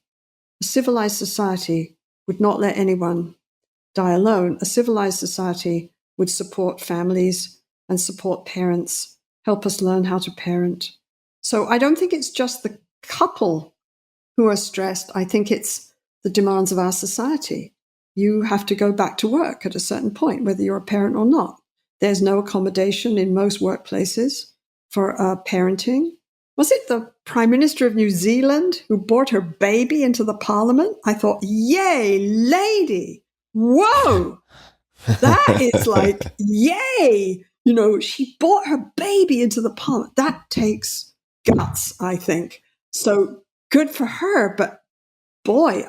A civilized society would not let anyone die alone. A civilized society would support families and support parents, help us learn how to parent. So I don't think it's just the couple who are stressed. I think it's the demands of our society. You have to go back to work at a certain point, whether you're a parent or not. There's no accommodation in most workplaces for parenting. Was it the Prime Minister of New Zealand who brought her baby into the parliament? I thought, yay, lady. Whoa. That is like, yay. She brought her baby into the parliament. That takes guts, I think. So good for her. But boy,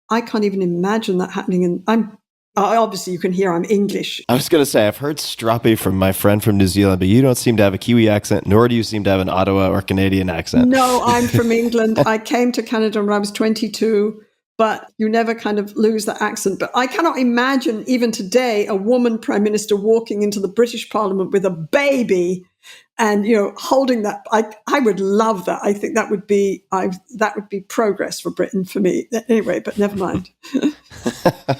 I can't even imagine that happening. And obviously you can hear I'm English. I was going to say, I've heard stroppy from my friend from New Zealand, but you don't seem to have a Kiwi accent, nor do you seem to have an Ottawa or Canadian accent. No, I'm from England. I came to Canada when I was 22, but you never kind of lose that accent. But I cannot imagine even today a woman prime minister walking into the British Parliament with a baby and holding that. I would love that. I think that would be progress for Britain for me. Anyway, but never mind.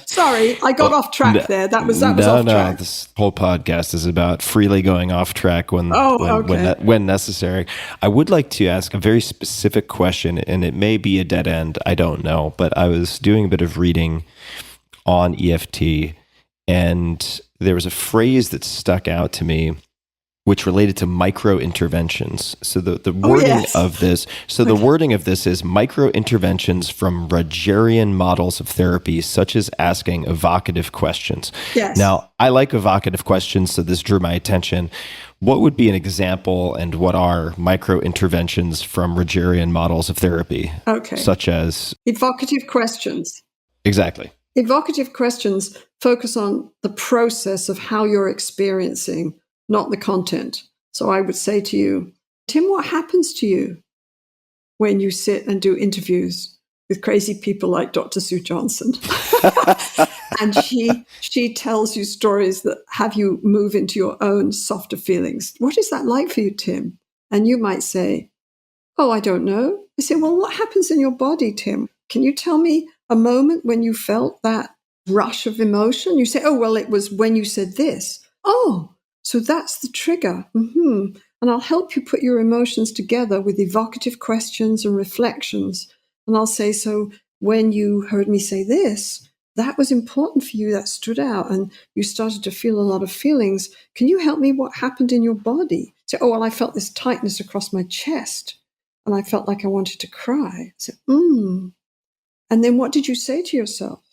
Sorry, I got off track there. That was off track. No, this whole podcast is about freely going off track when necessary. I would like to ask a very specific question, and it may be a dead end. I don't know, but I was doing a bit of reading on EFT, and there was a phrase that stuck out to me, which related to micro interventions. So the wording of this, the wording of this is micro interventions from Rogerian models of therapy, such as asking evocative questions. Yes. Now, I like evocative questions, so this drew my attention. What would be an example, and what are micro interventions from Rogerian models of therapy? Okay. Such as evocative questions. Exactly. Evocative questions focus on the process of how you're experiencing, not the content. So I would say to you, Tim, what happens to you when you sit and do interviews with crazy people like Dr. Sue Johnson? And she tells you stories that have you move into your own softer feelings. What is that like for you, Tim? And you might say, oh, I don't know. I say, well, what happens in your body, Tim? Can you tell me a moment when you felt that rush of emotion? You say, oh, well, it was when you said this. Oh, so that's the trigger. Mm-hmm. And I'll help you put your emotions together with evocative questions and reflections. And I'll say, so when you heard me say this, that was important for you, that stood out, and you started to feel a lot of feelings. Can you help me? What happened in your body? Say, oh, well, I felt this tightness across my chest, and I felt like I wanted to cry. I said, And then what did you say to yourself?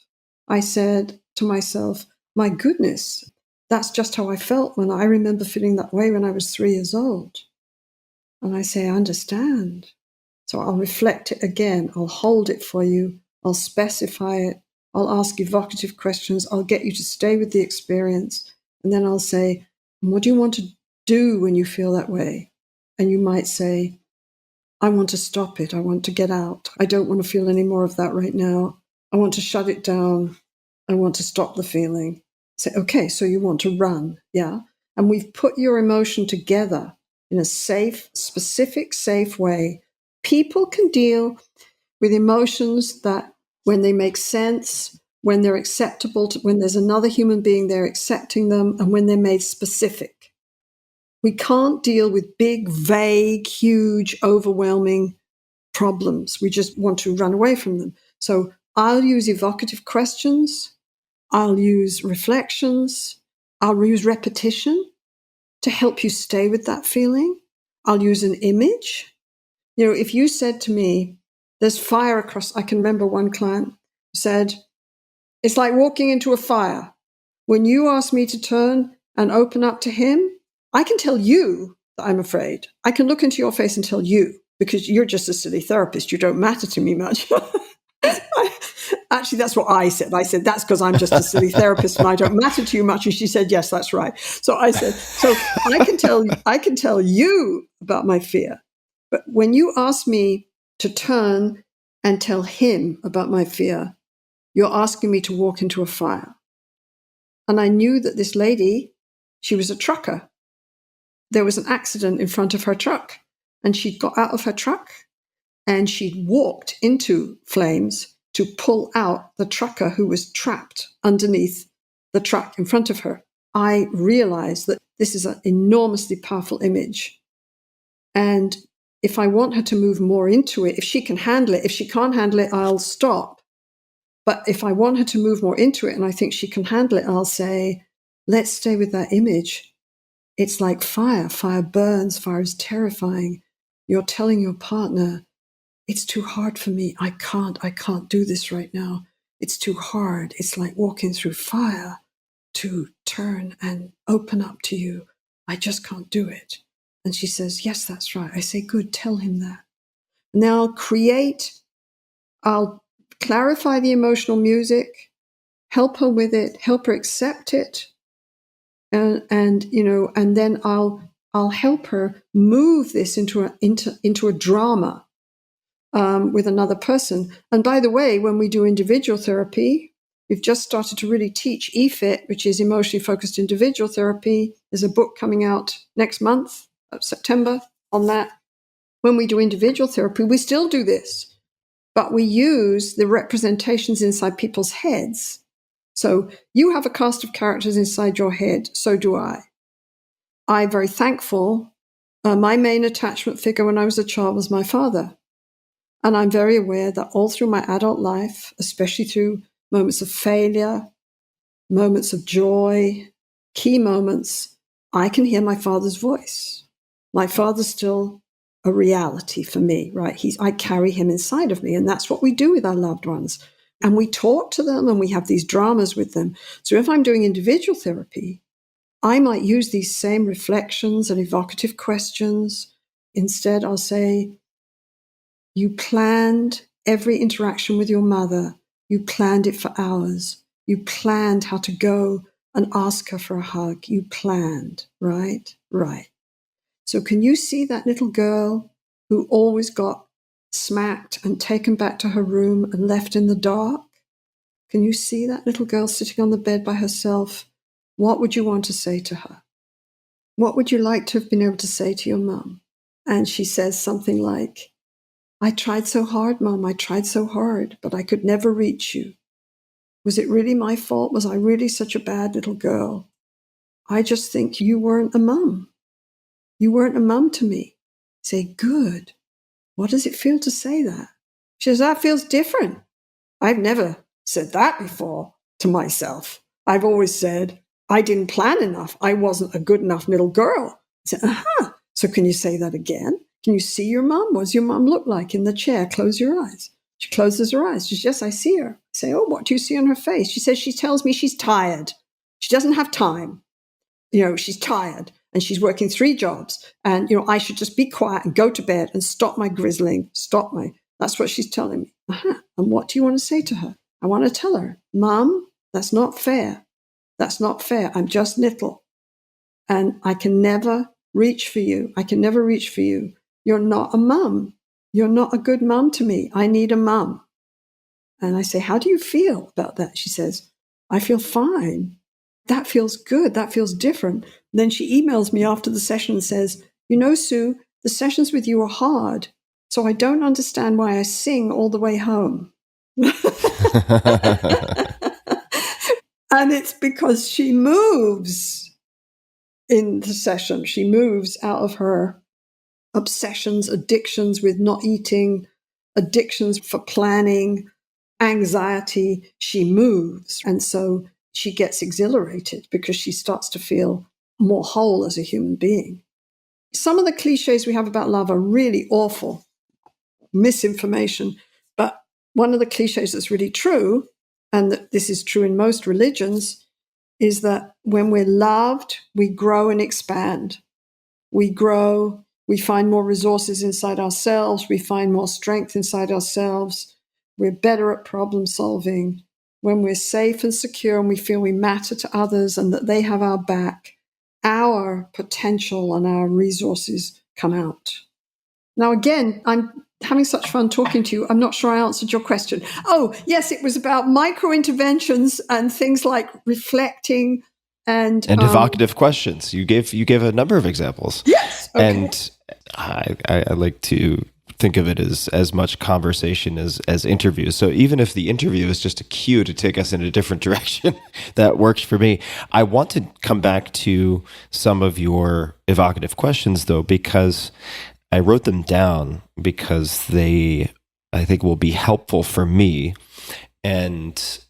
I said to myself, my goodness, that's just how I felt when I remember feeling that way when I was 3 years old. And I say, I understand. So I'll reflect it again. I'll hold it for you. I'll specify it. I'll ask evocative questions. I'll get you to stay with the experience. And then I'll say, what do you want to do when you feel that way? And you might say, I want to stop it. I want to get out. I don't want to feel any more of that right now. I want to shut it down. I want to stop the feeling. Say, okay, so you want to run, yeah? And we've put your emotion together in a safe, specific, safe way. People can deal with emotions that when they make sense, when they're acceptable, when there's another human being there accepting them, and when they're made specific. We can't deal with big, vague, huge, overwhelming problems. We just want to run away from them. So I'll use evocative questions. I'll use reflections. I'll use repetition to help you stay with that feeling. I'll use an image. You know, if you said to me, there's fire across, I can remember one client who said, it's like walking into a fire. When you ask me to turn and open up to him, I can tell you that I'm afraid. I can look into your face and tell you, because you're just a silly therapist. You don't matter to me much. Actually, that's what I said. I said, that's because I'm just a silly therapist and I don't matter to you much. And she said, yes, that's right. So I said, so I can tell you about my fear. But when you ask me to turn and tell him about my fear, you're asking me to walk into a fire. And I knew that this lady, she was a trucker. There was an accident in front of her truck, and she'd got out of her truck and she'd walked into flames to pull out the trucker who was trapped underneath the truck in front of her. I realized that this is an enormously powerful image. And if I want her to move more into it, if she can handle it, if she can't handle it, I'll stop. But if I want her to move more into it and I think she can handle it, I'll say, let's stay with that image. It's like fire. Fire burns. Fire is terrifying. You're telling your partner, it's too hard for me. I can't do this right now. It's too hard. It's like walking through fire to turn and open up to you. I just can't do it. And she says, yes, that's right. I say, good, tell him that. Now I'll clarify the emotional music, help her with it, help her accept it. And then I'll help her move this into a drama with another person. And by the way, when we do individual therapy, we've just started to really teach EFIT, which is emotionally focused individual therapy. There's a book coming out next month, September, on that. When we do individual therapy, we still do this, but we use the representations inside people's heads. So you have a cast of characters inside your head. So do I. I'm very thankful. My main attachment figure when I was a child was my father. And I'm very aware that all through my adult life, especially through moments of failure, moments of joy, key moments, I can hear my father's voice. My father's still a reality for me, right? I carry him inside of me. And that's what we do with our loved ones. And we talk to them and we have these dramas with them. So if I'm doing individual therapy, I might use these same reflections and evocative questions. Instead, I'll say, you planned every interaction with your mother. You planned it for hours. You planned how to go and ask her for a hug. You planned, right? Right. So can you see that little girl who always got smacked and taken back to her room and left in the dark? Can you see that little girl sitting on the bed by herself? What would you want to say to her? What would you like to have been able to say to your mum? And she says something like, I tried so hard, Mum, I tried so hard, but I could never reach you. Was it really my fault? Was I really such a bad little girl? I just think you weren't a mum. You weren't a mum to me. Say, good. What does it feel to say that? She says, that feels different. I've never said that before to myself. I've always said, I didn't plan enough. I wasn't a good enough little girl. I said, aha. So can you say that again? Can you see your mum? What does your mum look like in the chair? Close your eyes. She closes her eyes. She says, yes, I see her. I say, oh, what do you see on her face? She says, she tells me she's tired. She doesn't have time. She's tired. and she's working 3 jobs. And, I should just be quiet and go to bed and stop my grizzling, that's what she's telling me. And what do you want to say to her? I want to tell her, Mom, that's not fair. That's not fair. I'm just little. And I can never reach for you. You're not a mum. You're not a good mum to me. I need a mum. And I say, how do you feel about that? She says, I feel fine. That feels good. That feels different. And then she emails me after the session and says, Sue, the sessions with you are hard. So I don't understand why I sing all the way home. And it's because she moves in the session. She moves out of her obsessions, addictions with not eating, addictions for planning, anxiety. She moves. And so she gets exhilarated because she starts to feel more whole as a human being. Some of the cliches we have about love are really awful, misinformation. But one of the cliches that's really true, and that this is true in most religions, is that when we're loved, we grow and expand. We grow, we find more resources inside ourselves, we find more strength inside ourselves, we're better at problem solving. When we're safe and secure and we feel we matter to others and that they have our back, our potential and our resources come out. Now, again, I'm having such fun talking to you. I'm not sure I answered your question. Oh, yes, it was about micro interventions and things like reflecting and evocative questions. You gave a number of examples. Yes. Okay. And I like to think of it as much conversation as interviews. So even if the interview is just a cue to take us in a different direction, that works for me. I want to come back to some of your evocative questions, though, because I wrote them down because they, I think, will be helpful for me. And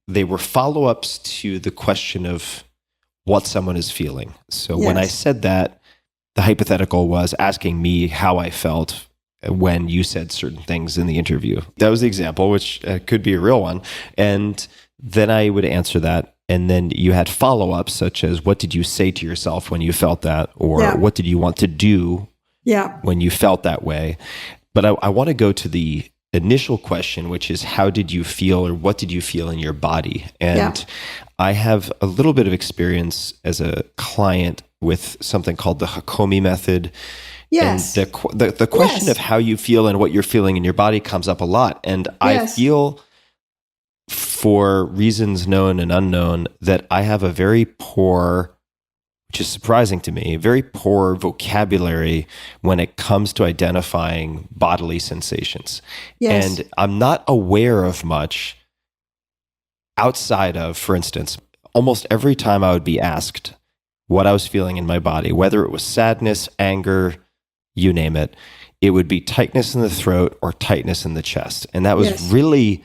they were follow-ups to the question of what someone is feeling. So when I said that, the hypothetical was asking me how I felt when you said certain things in the interview. That was the example, which could be a real one. And then I would answer that. And then you had follow-ups such as, what did you say to yourself when you felt that? Or what did you want to do when you felt that way? But I want to go to the initial question, which is, how did you feel, or what did you feel in your body? And I have a little bit of experience as a client with something called the Hakomi method. Yes. And the question of how you feel and what you're feeling in your body comes up a lot. And I feel, for reasons known and unknown, that I have a very poor, which is surprising to me, very poor vocabulary when it comes to identifying bodily sensations. Yes. And I'm not aware of much outside of, for instance, almost every time I would be asked what I was feeling in my body, whether it was sadness, anger, you name it, it would be tightness in the throat or tightness in the chest. And that was really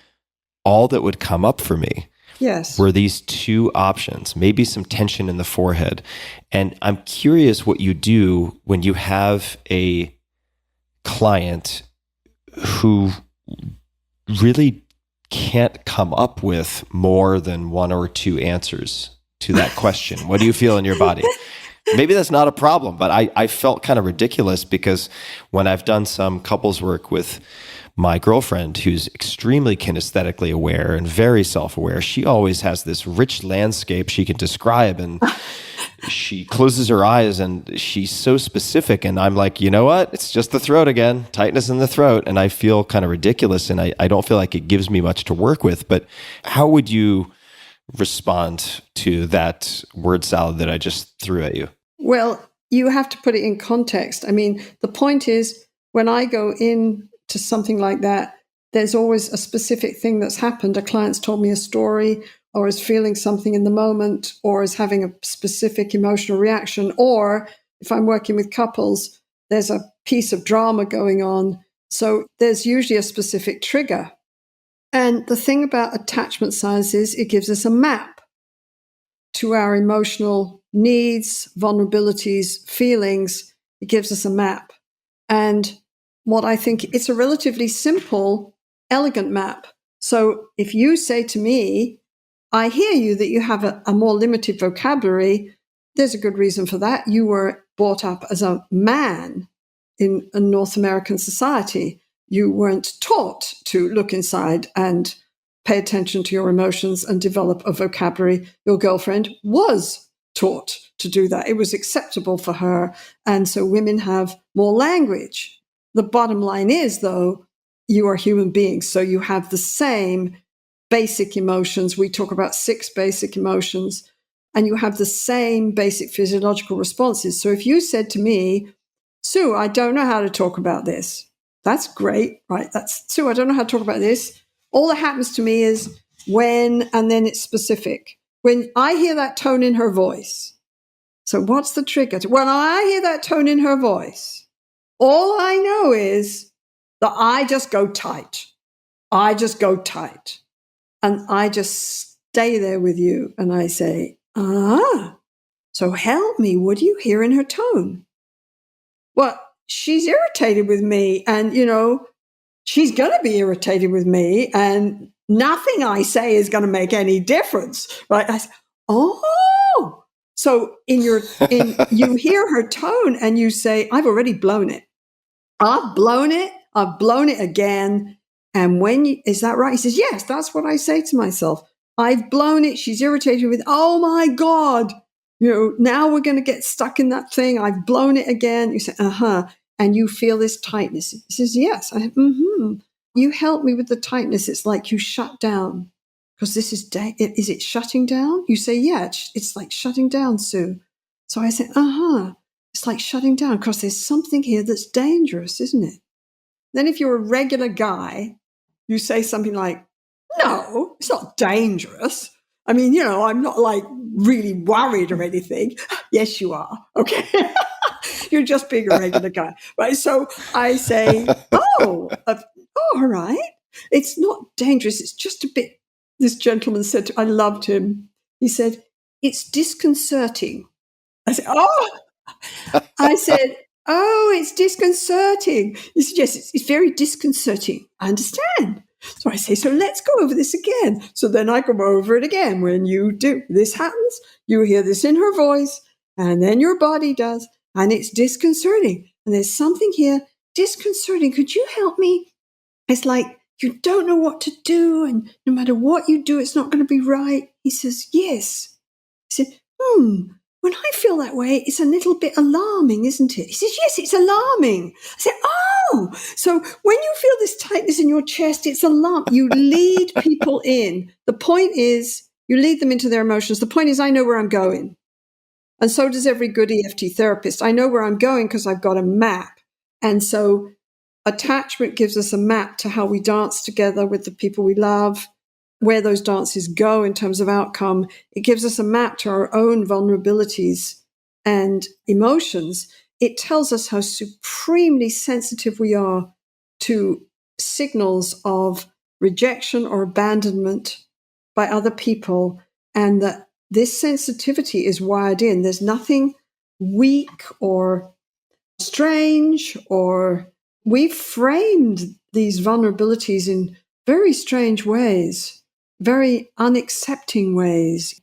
all that would come up for me. Yes. Were these two options, maybe some tension in the forehead. And I'm curious what you do when you have a client who really can't come up with more than one or two answers to that question. What do you feel in your body? Maybe that's not a problem, but I felt kind of ridiculous because when I've done some couples work with my girlfriend, who's extremely kinesthetically aware and very self-aware, she always has this rich landscape she can describe, and she closes her eyes and she's so specific. And I'm like, you know what? It's just the throat again, tightness in the throat. And I feel kind of ridiculous, and I don't feel like it gives me much to work with. But how would you respond to that word salad that I just threw at you? Well, you have to put it in context. I mean, the point is, when I go in to something like that, there's always a specific thing that's happened. A client's told me a story, or is feeling something in the moment, or is having a specific emotional reaction. Or if I'm working with couples, there's a piece of drama going on. So there's usually a specific trigger. And the thing about attachment science is it gives us a map to our emotional needs, vulnerabilities, feelings. It gives us a map. And what I think, it's a relatively simple, elegant map. So if you say to me, I hear you that you have a more limited vocabulary, there's a good reason for that. You were brought up as a man in a North American society. You weren't taught to look inside and pay attention to your emotions and develop a vocabulary. Your girlfriend was taught to do that. It was acceptable for her. And so women have more language. The bottom line is, though, you are human beings. So you have the same basic emotions. We talk about 6 basic emotions, and you have the same basic physiological responses. So if you said to me, Sue, I don't know how to talk about this. That's great, right? That's Sue, I don't know how to talk about this. All that happens to me is when, and then it's specific. When I hear that tone in her voice. So what's the trigger? When I hear that tone in her voice, all I know is that I just go tight. I just go tight. And I just stay there with you. And I say, so help me. What do you hear in her tone? Well, she's irritated with me. And, she's going to be irritated with me. And nothing I say is going to make any difference. Right? I say, so you hear her tone and you say, I've already blown it. I've blown it. I've blown it again. And is that right? He says, yes, that's what I say to myself. I've blown it. She's irritated with, oh my God, now we're going to get stuck in that thing. I've blown it again. You say, and you feel this tightness. He says, yes. You help me with the tightness. It's like you shut down because this is it shutting down? You say, yeah, it's like shutting down, Sue. So I say, it's like shutting down because there's something here that's dangerous, isn't it? Then if you're a regular guy, you say something like, no, it's not dangerous. I mean, I'm not like really worried or anything. Yes, you are. Okay. You're just being a regular guy. Right. So I say, all right. It's not dangerous. It's just a bit, this gentleman said, I loved him. He said, it's disconcerting. I said, it's disconcerting. He said, yes, it's very disconcerting. I understand. So I say, so let's go over this again. So then I go over it again. When you do, this happens, you hear this in her voice, and then your body does, and it's disconcerting. And there's something here disconcerting. Could you help me? It's like you don't know what to do, and no matter what you do, it's not going to be right. He says, yes. He said, when I feel that way, it's a little bit alarming, isn't it? He says, yes, it's alarming. I said, so when you feel this tightness in your chest, it's alarming. You lead people in. The point is, you lead them into their emotions. The point is, I know where I'm going. And so does every good EFT therapist. I know where I'm going because I've got a map. And so attachment gives us a map to how we dance together with the people we love, where those dances go in terms of outcome. It gives us a map to our own vulnerabilities and emotions. It tells us how supremely sensitive we are to signals of rejection or abandonment by other people, and that this sensitivity is wired in. There's nothing weak or strange, or we've framed these vulnerabilities in very strange ways, very unaccepting ways.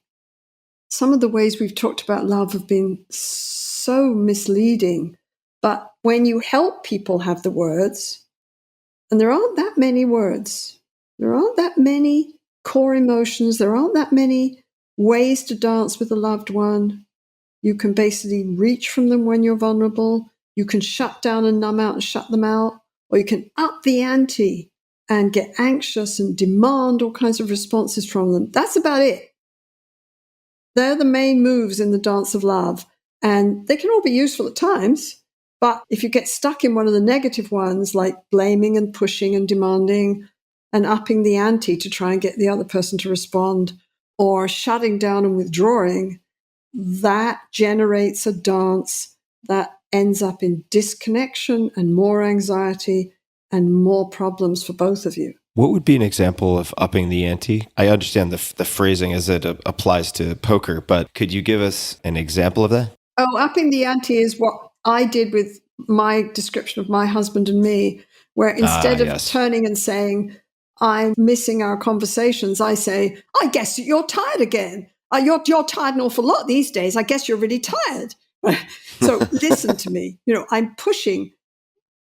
Some of the ways we've talked about love have been so misleading. But when you help people have the words, and there aren't that many words, there aren't that many core emotions, there aren't that many ways to dance with a loved one. You can basically reach from them when you're vulnerable. You can shut down and numb out and shut them out, or you can up the ante and get anxious and demand all kinds of responses from them. That's about it. They're the main moves in the dance of love, and they can all be useful at times. But if you get stuck in one of the negative ones, like blaming and pushing and demanding and upping the ante to try and get the other person to respond, or shutting down and withdrawing, that generates a dance that ends up in disconnection and more anxiety and more problems for both of you. What would be an example of upping the ante? I understand the phrasing as it applies to poker, but could you give us an example of that? Oh, upping the ante is what I did with my description of my husband and me, where instead of turning and saying, I'm missing our conversations, I say, I guess you're tired again. You're tired an awful lot these days. I guess you're really tired. So listen to me. I'm pushing.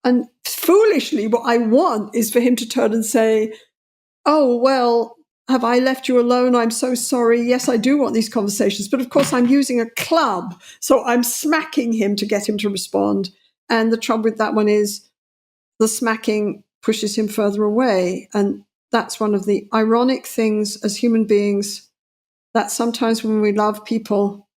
And foolishly, what I want is for him to turn and say, oh, well, have I left you alone? I'm so sorry. Yes, I do want these conversations. But of course, I'm using a club. So I'm smacking him to get him to respond. And the trouble with that one is the smacking pushes him further away. And that's one of the ironic things as human beings, that sometimes when we love people,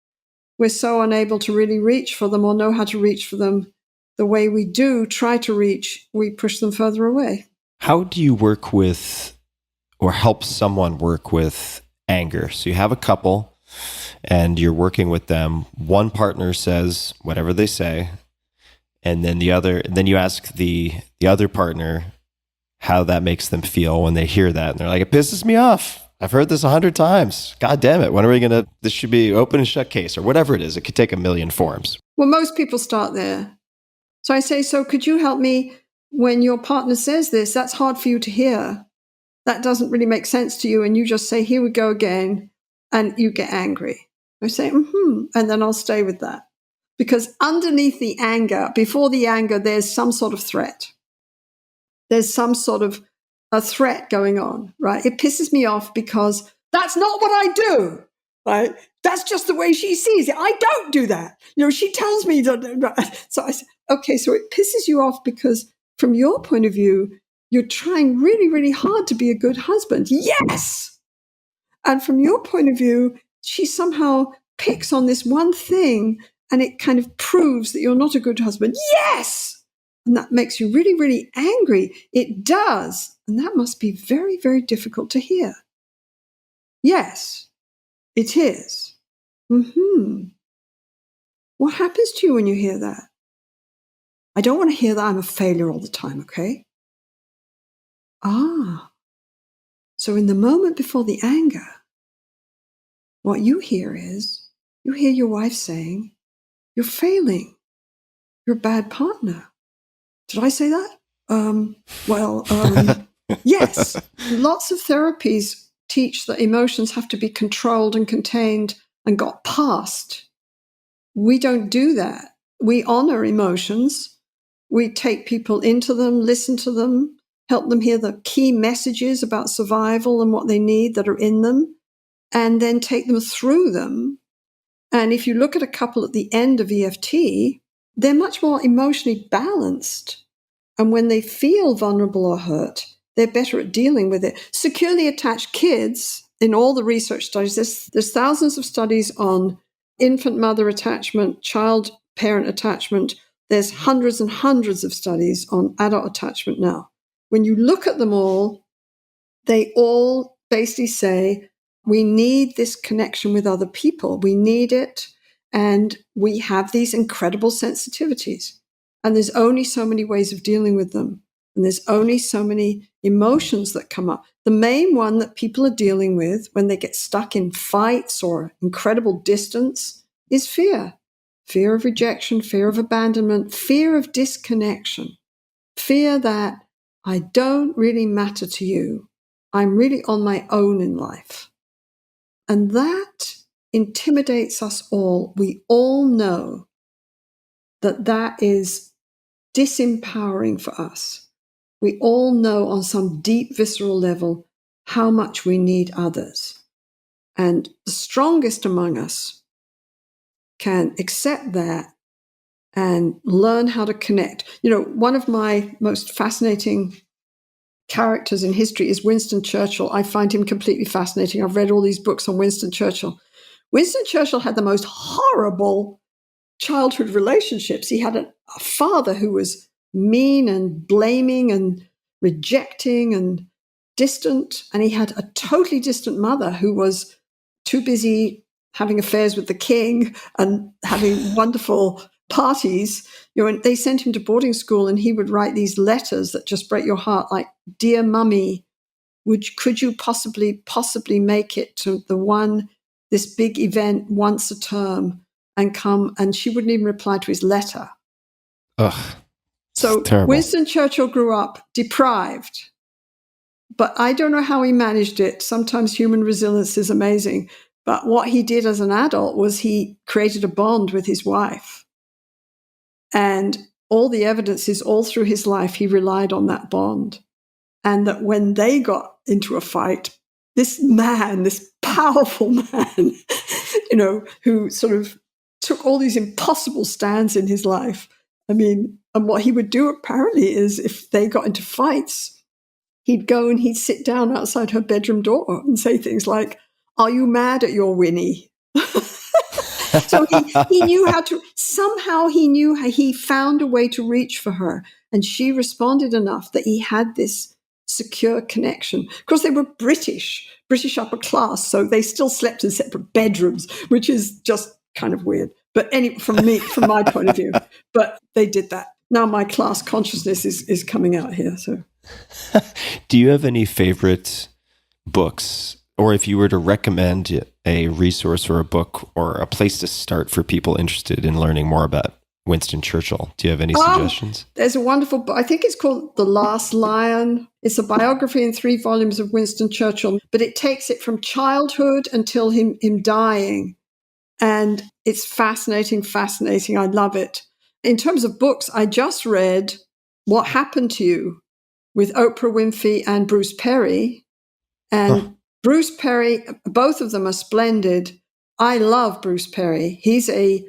we're so unable to really reach for them or know how to reach for them the way we do try to reach, we push them further away. How do you work with or help someone work with anger? So you have a couple and you're working with them. One partner says whatever they say, and then you ask the other partner how that makes them feel when they hear that. And they're like, it pisses me off. I've heard this 100 times. God damn it. When are we going to, this should be open and shut case or whatever it is. It could take a million forms. Well, most people start there. So I say, so could you help me when your partner says this? That's hard for you to hear. That doesn't really make sense to you. And you just say, here we go again. And you get angry. I say, and then I'll stay with that. Because underneath the anger, before the anger, there's some sort of threat. There's some sort of a threat going on, right? It pisses me off because that's not what I do, right? That's just the way she sees it. I don't do that. She tells me that. So I say, okay, so it pisses you off because from your point of view, you're trying really, really hard to be a good husband. Yes. And from your point of view, she somehow picks on this one thing and it kind of proves that you're not a good husband. Yes. And that makes you really, really angry. It does. And that must be very, very difficult to hear. Yes, it is. What happens to you when you hear that? I don't want to hear that I'm a failure all the time, okay? So in the moment before the anger, what you hear is, you hear your wife saying, you're failing. You're a bad partner. Did I say that? Yes. Lots of therapies teach that emotions have to be controlled and contained and got past. We don't do that. We honor emotions. We take people into them, listen to them, help them hear the key messages about survival and what they need that are in them, and then take them through them. And if you look at a couple at the end of EFT, they're much more emotionally balanced. And when they feel vulnerable or hurt, they're better at dealing with it. Securely attached kids, in all the research studies, there's thousands of studies on infant-mother attachment, child-parent attachment. There's hundreds and hundreds of studies on adult attachment now. When you look at them all, they all basically say, we need this connection with other people. We need it. And we have these incredible sensitivities. And there's only so many ways of dealing with them. And there's only so many emotions that come up. The main one that people are dealing with when they get stuck in fights or incredible distance is fear. Fear of rejection, fear of abandonment, fear of disconnection. Fear that I don't really matter to you. I'm really on my own in life. And that intimidates us all. We all know that that is disempowering for us. We all know on some deep visceral level how much we need others. And the strongest among us can accept that and learn how to connect. One of my most fascinating characters in history is Winston Churchill. I find him completely fascinating. I've read all these books on Winston Churchill. Winston Churchill had the most horrible childhood relationships. He had a father who was mean and blaming and rejecting and distant. And he had a totally distant mother who was too busy having affairs with the king and having wonderful parties. And they sent him to boarding school and he would write these letters that just break your heart, like, "Dear Mummy, could you possibly make it to this big event once a term and come?" And she wouldn't even reply to his letter. Ugh. So Winston Churchill grew up deprived, but I don't know how he managed it. Sometimes human resilience is amazing. But what he did as an adult was he created a bond with his wife. And all the evidence is all through his life, he relied on that bond. And that when they got into a fight, this man, this powerful man, who sort of took all these impossible stands in his life. I mean, and what he would do apparently is if they got into fights, he'd go and he'd sit down outside her bedroom door and say things like, "Are you mad at your Winnie?" So he knew how to, somehow he knew how, he found a way to reach for her. And she responded enough that he had this secure connection. Of course, they were British upper class, so they still slept in separate bedrooms, which is just kind of weird. But from my point of view, but they did that. Now my class consciousness is coming out here. So, do you have any favorite books, or if you were to recommend a resource or a book or a place to start for people interested in learning more about Winston Churchill, do you have any suggestions? There's a wonderful book. I think it's called The Last Lion. It's a biography in 3 volumes of Winston Churchill, but it takes it from childhood until him dying. And it's fascinating. I love it. In terms of books, I just read What Happened to You with Oprah Winfrey and Bruce Perry. And Bruce Perry, both of them are splendid. I love Bruce Perry. He's a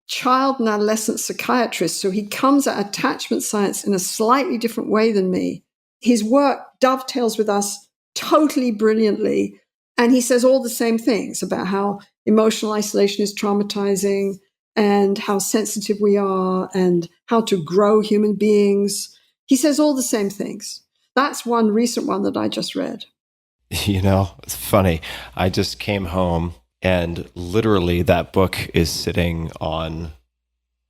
child and adolescent psychiatrist, so he comes at attachment science in a slightly different way than me. His work dovetails with us totally brilliantly, and he says all the same things about how emotional isolation is traumatizing and how sensitive we are and how to grow human beings. He says all the same things. That's one recent one that I just read. It's funny. I just came home and literally that book is sitting on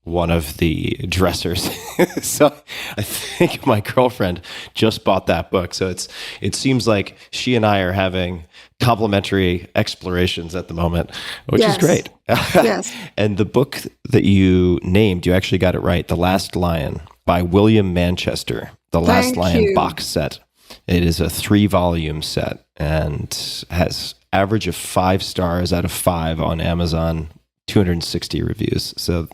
one of the dressers. So I think my girlfriend just bought that book. So it seems like she and I are having complementary explorations at the moment, which is great. Yes. And the book that you named, you actually got it right, The Last Lion by William Manchester, The Last Lion box set. It is a 3-volume set and has average of 5 stars out of 5 on Amazon, 260 reviews. So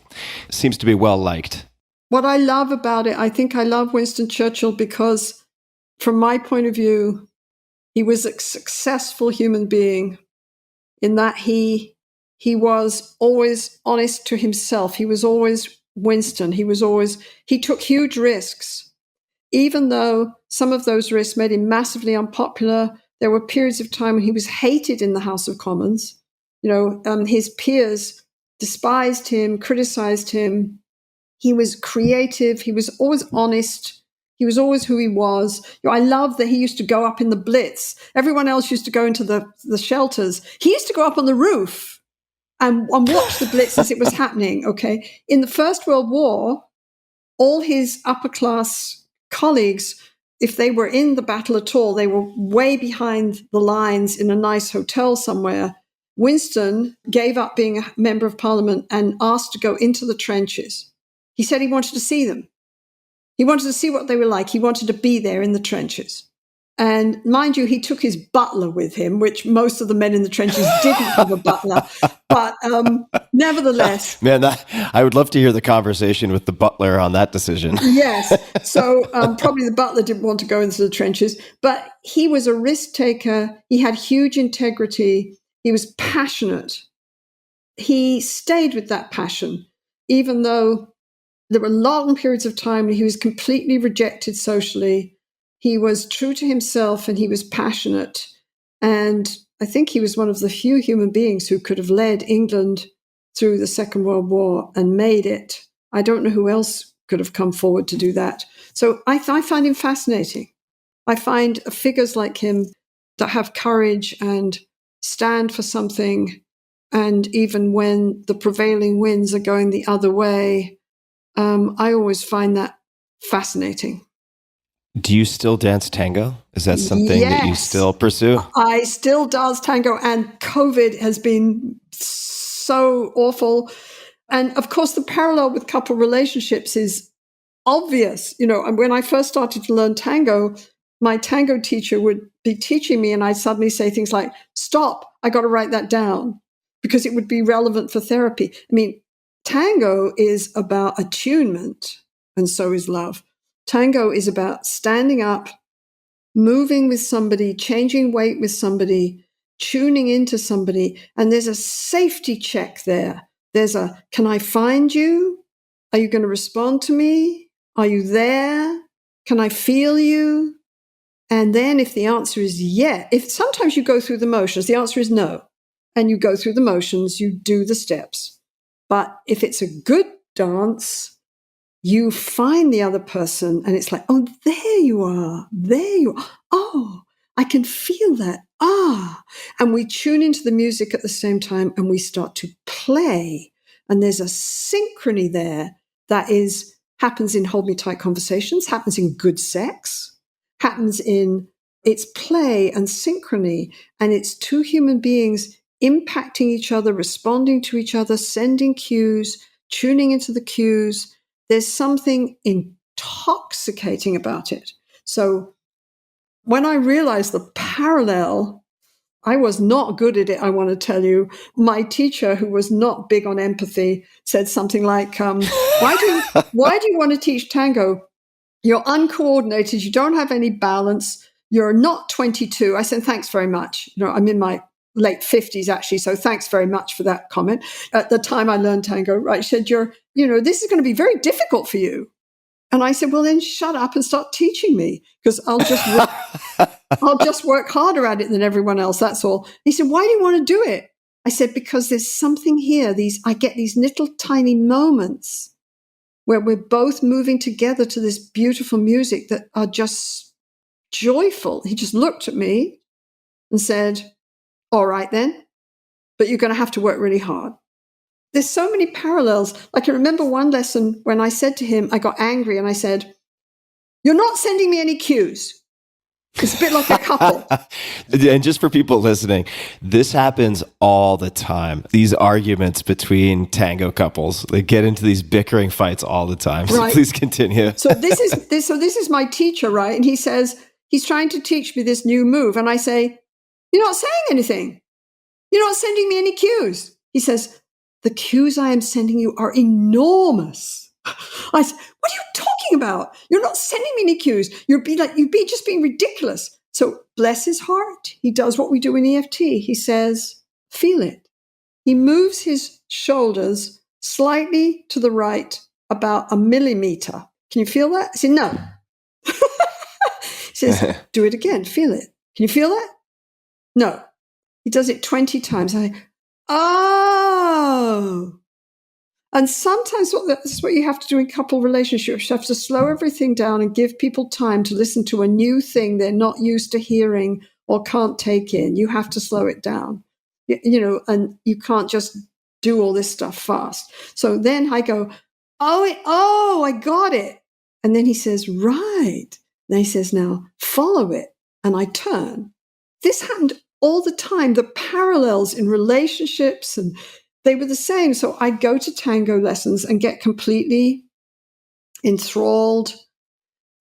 it seems to be well liked. What I love about it, I think I love Winston Churchill because from my point of view, he was a successful human being in that he was always honest to himself. He was always Winston. He took huge risks. Even though some of those risks made him massively unpopular, there were periods of time when he was hated in the House of Commons. His peers despised him, criticized him. He was creative. He was always honest. He was always who he was. I love that he used to go up in the Blitz. Everyone else used to go into the shelters. He used to go up on the roof and watch the Blitz as it was happening, okay? In the First World War, all his upper class colleagues, if they were in the battle at all, they were way behind the lines in a nice hotel somewhere. Winston gave up being a member of parliament and asked to go into the trenches. He said he wanted to see them. He wanted to see what they were like. He wanted to be there in the trenches. And mind you, he took his butler with him, which most of the men in the trenches didn't have a butler. But nevertheless. Man, I would love to hear the conversation with the butler on that decision. Yes. So probably the butler didn't want to go into the trenches. But he was a risk taker. He had huge integrity. He was passionate. He stayed with that passion, even though there were long periods of time when he was completely rejected socially. He was true to himself and he was passionate. And I think he was one of the few human beings who could have led England through the Second World War and made it. I don't know who else could have come forward to do that. So I find him fascinating. I find figures like him that have courage and stand for something. And even when the prevailing winds are going the other way, I always find that fascinating. Do you still dance tango? Is that something that you still pursue? I still dance tango, and COVID has been so awful. And of course, the parallel with couple relationships is obvious. And when I first started to learn tango, my tango teacher would be teaching me and I'd suddenly say things like, stop, I got to write that down because it would be relevant for therapy. I mean, tango is about attunement, and so is love. Tango is about standing up, moving with somebody, changing weight with somebody, tuning into somebody, and there's a safety check there. There's a, can I find you? Are you going to respond to me? Are you there? Can I feel you? And then if the answer is yeah, if sometimes you go through the motions, the answer is no. And you go through the motions, you do the steps. But if it's a good dance, you find the other person and it's like, oh, there you are. There you are. Oh, I can feel that. Ah. And we tune into the music at the same time and we start to play. And there's a synchrony there that happens in hold me tight conversations, happens in good sex, happens in its play and synchrony. And it's two human beings impacting each other, responding to each other, sending cues, tuning into the cues. There's something intoxicating about it. So when I realized the parallel, I was not good at it, I want to tell you. My teacher, who was not big on empathy, said something like, why do you want to teach tango? You're uncoordinated. You don't have any balance. You're not 22. I said, thanks very much. I'm in my late 50s, actually. So thanks very much for that comment. At the time I learned tango, right? She said, this is going to be very difficult for you. And I said, well, then shut up and start teaching me because I'll just work harder at it than everyone else. That's all. He said, why do you want to do it? I said, because there's something here. I get these little tiny moments where we're both moving together to this beautiful music that are just joyful. He just looked at me and said, all right then, but you're going to have to work really hard. There's so many parallels. Like I remember one lesson when I said to him, I got angry and I said, you're not sending me any cues. It's a bit like a couple. And just for people listening, this happens all the time. These arguments between tango couples, they get into these bickering fights all the time. So right. Please continue. So this is my teacher, right? And he says, he's trying to teach me this new move. And I say, you're not saying anything. You're not sending me any cues. He says, the cues I am sending you are enormous. I said, what are you talking about? You're not sending me any cues. You'd be just being ridiculous. So bless his heart. He does what we do in EFT. He says, feel it. He moves his shoulders slightly to the right, about 1 millimeter. Can you feel that? I said, no. He says, do it again. Feel it. Can you feel that? No. He does it 20 times. I say, oh. And sometimes that's what you have to do in couple relationships. You have to slow everything down and give people time to listen to a new thing they're not used to hearing or can't take in. You have to slow it down, and you can't just do all this stuff fast. So then I go, I got it. And then he says, right. Then he says, now follow it. And I turn. This happened all the time. The parallels in relationships, and they were the same. So I go to tango lessons and get completely enthralled,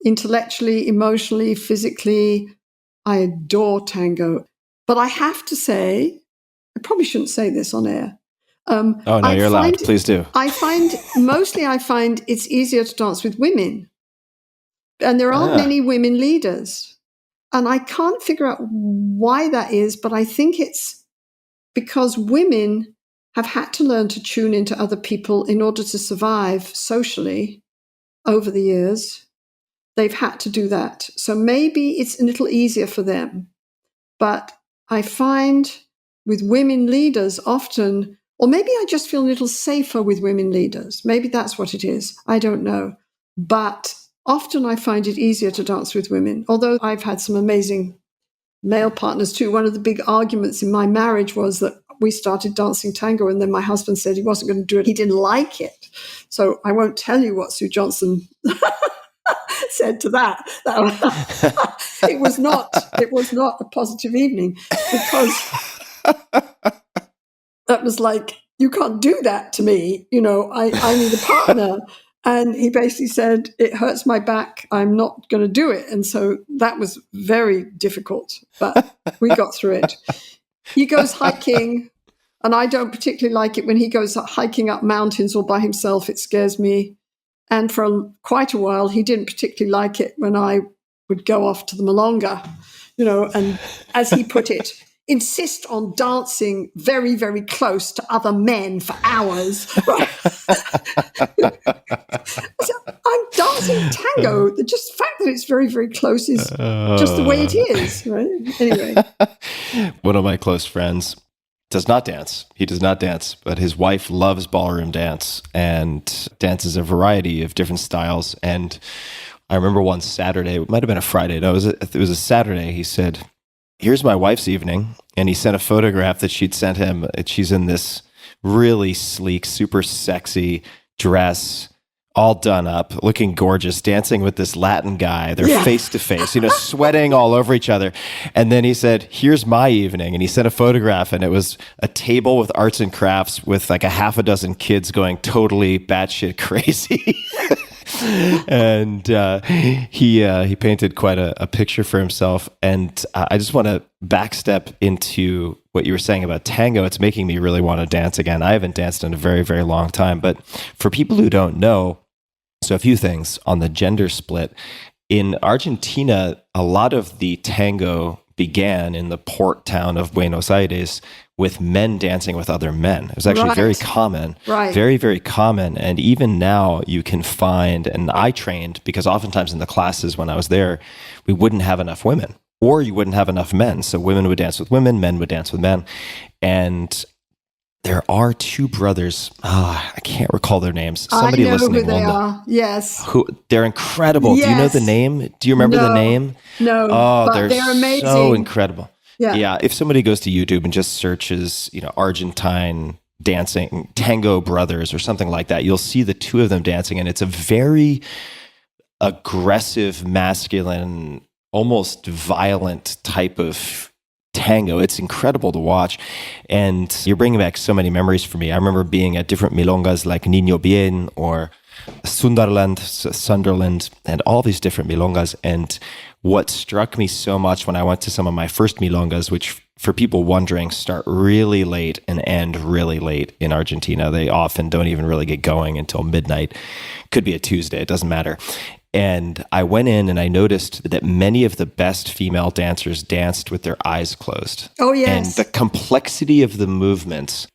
intellectually, emotionally, physically. I adore tango. But I have to say, I probably shouldn't say this on air. Oh, no, you're allowed. Please do. I find it's easier to dance with women. And there aren't many women leaders. And I can't figure out why that is, but I think it's because women have had to learn to tune into other people in order to survive socially over the years. They've had to do that. So maybe it's a little easier for them. But I find with women leaders often, or maybe I just feel a little safer with women leaders. Maybe that's what it is. I don't know. But often I find it easier to dance with women, although I've had some amazing male partners too. One of the big arguments in my marriage was that we started dancing tango and then my husband said he wasn't going to do it. He didn't like it. So I won't tell you what Sue Johnson said to that. It was not a positive evening because that was like, you can't do that to me. I need a partner. And he basically said, it hurts my back. I'm not going to do it. And so that was very difficult, but we got through it. He goes hiking, and I don't particularly like it when he goes hiking up mountains all by himself. It scares me. And for quite a while, he didn't particularly like it when I would go off to the Milonga, and as he put it, insist on dancing very, very close to other men for hours. Right? So I'm dancing tango. The just fact that it's very, very close is just the way it is. Right? Anyway. One of my close friends does not dance. He does not dance, but his wife loves ballroom dance and dances a variety of different styles. And I remember one Saturday, it might have been a Friday. No, it was a Saturday. He said, "Here's my wife's evening." And he sent a photograph that she'd sent him. She's in this really sleek, super sexy dress, all done up, looking gorgeous, dancing with this Latin guy. They're face to face, sweating all over each other. And then he said, "Here's my evening." And he sent a photograph, and it was a table with arts and crafts with like a half a dozen kids going totally batshit crazy. And he painted quite a picture for himself. And I just want to backstep into what you were saying about tango. It's making me really want to dance again. I haven't danced in a very, very long time. But for people who don't know, so a few things on the gender split. In Argentina, a lot of the tango began in the port town of Buenos Aires with men dancing with other men. It was actually very common, very, very common. And even now you can find, and I trained because oftentimes in the classes when I was there, we wouldn't have enough women or you wouldn't have enough men. So women would dance with women, men would dance with men. And there are two brothers. I can't recall their names. Somebody I know listening who they will are. Yes. They're incredible. Yes. Do you know the name? Do you remember the name? No. Oh, but they're amazing. So incredible. Yeah. If somebody goes to YouTube and just searches, Argentine dancing, Tango Brothers or something like that, you'll see the two of them dancing. And it's a very aggressive, masculine, almost violent type of tango. It's incredible to watch. And you're bringing back so many memories for me. I remember being at different milongas like Niño Bien or Sunderland, and all these different milongas. And what struck me so much when I went to some of my first milongas, which for people wondering, start really late and end really late in Argentina. They often don't even really get going until midnight. Could be a Tuesday, it doesn't matter. And I went in and I noticed that many of the best female dancers danced with their eyes closed. Oh, yes. And the complexity of the movements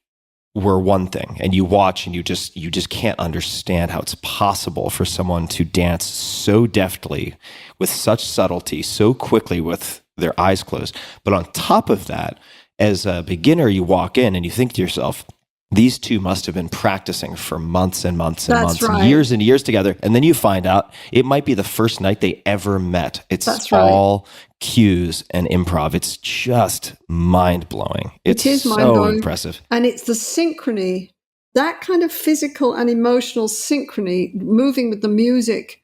were one thing. And you watch and you just can't understand how it's possible for someone to dance so deftly, with such subtlety, so quickly with their eyes closed. But on top of that, as a beginner, you walk in and you think to yourself, these two must have been practicing for months and months and months, years and years together. And then you find out it might be the first night they ever met. It's all cues and improv. It's just mind-blowing. It is so impressive. And it's the synchrony, that kind of physical and emotional synchrony, moving with the music,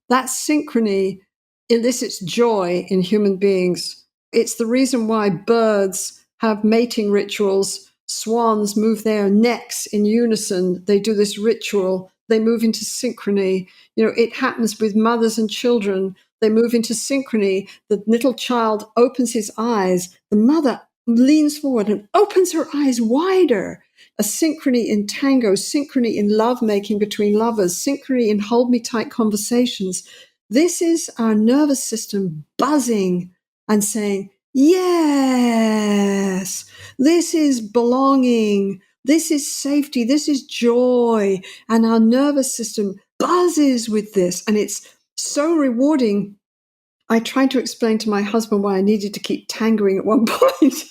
that synchrony elicits joy in human beings. It's the reason why birds have mating rituals. Swans move their necks in unison. They do this ritual. They move into synchrony. It happens with mothers and children. They move into synchrony. The little child opens his eyes. The mother leans forward and opens her eyes wider. A synchrony in tango, synchrony in lovemaking between lovers, synchrony in hold me tight conversations. This is our nervous system buzzing and saying, yes, this is belonging, this is safety, this is joy. And our nervous system buzzes with this. And it's so rewarding. I tried to explain to my husband why I needed to keep tangoing at one point.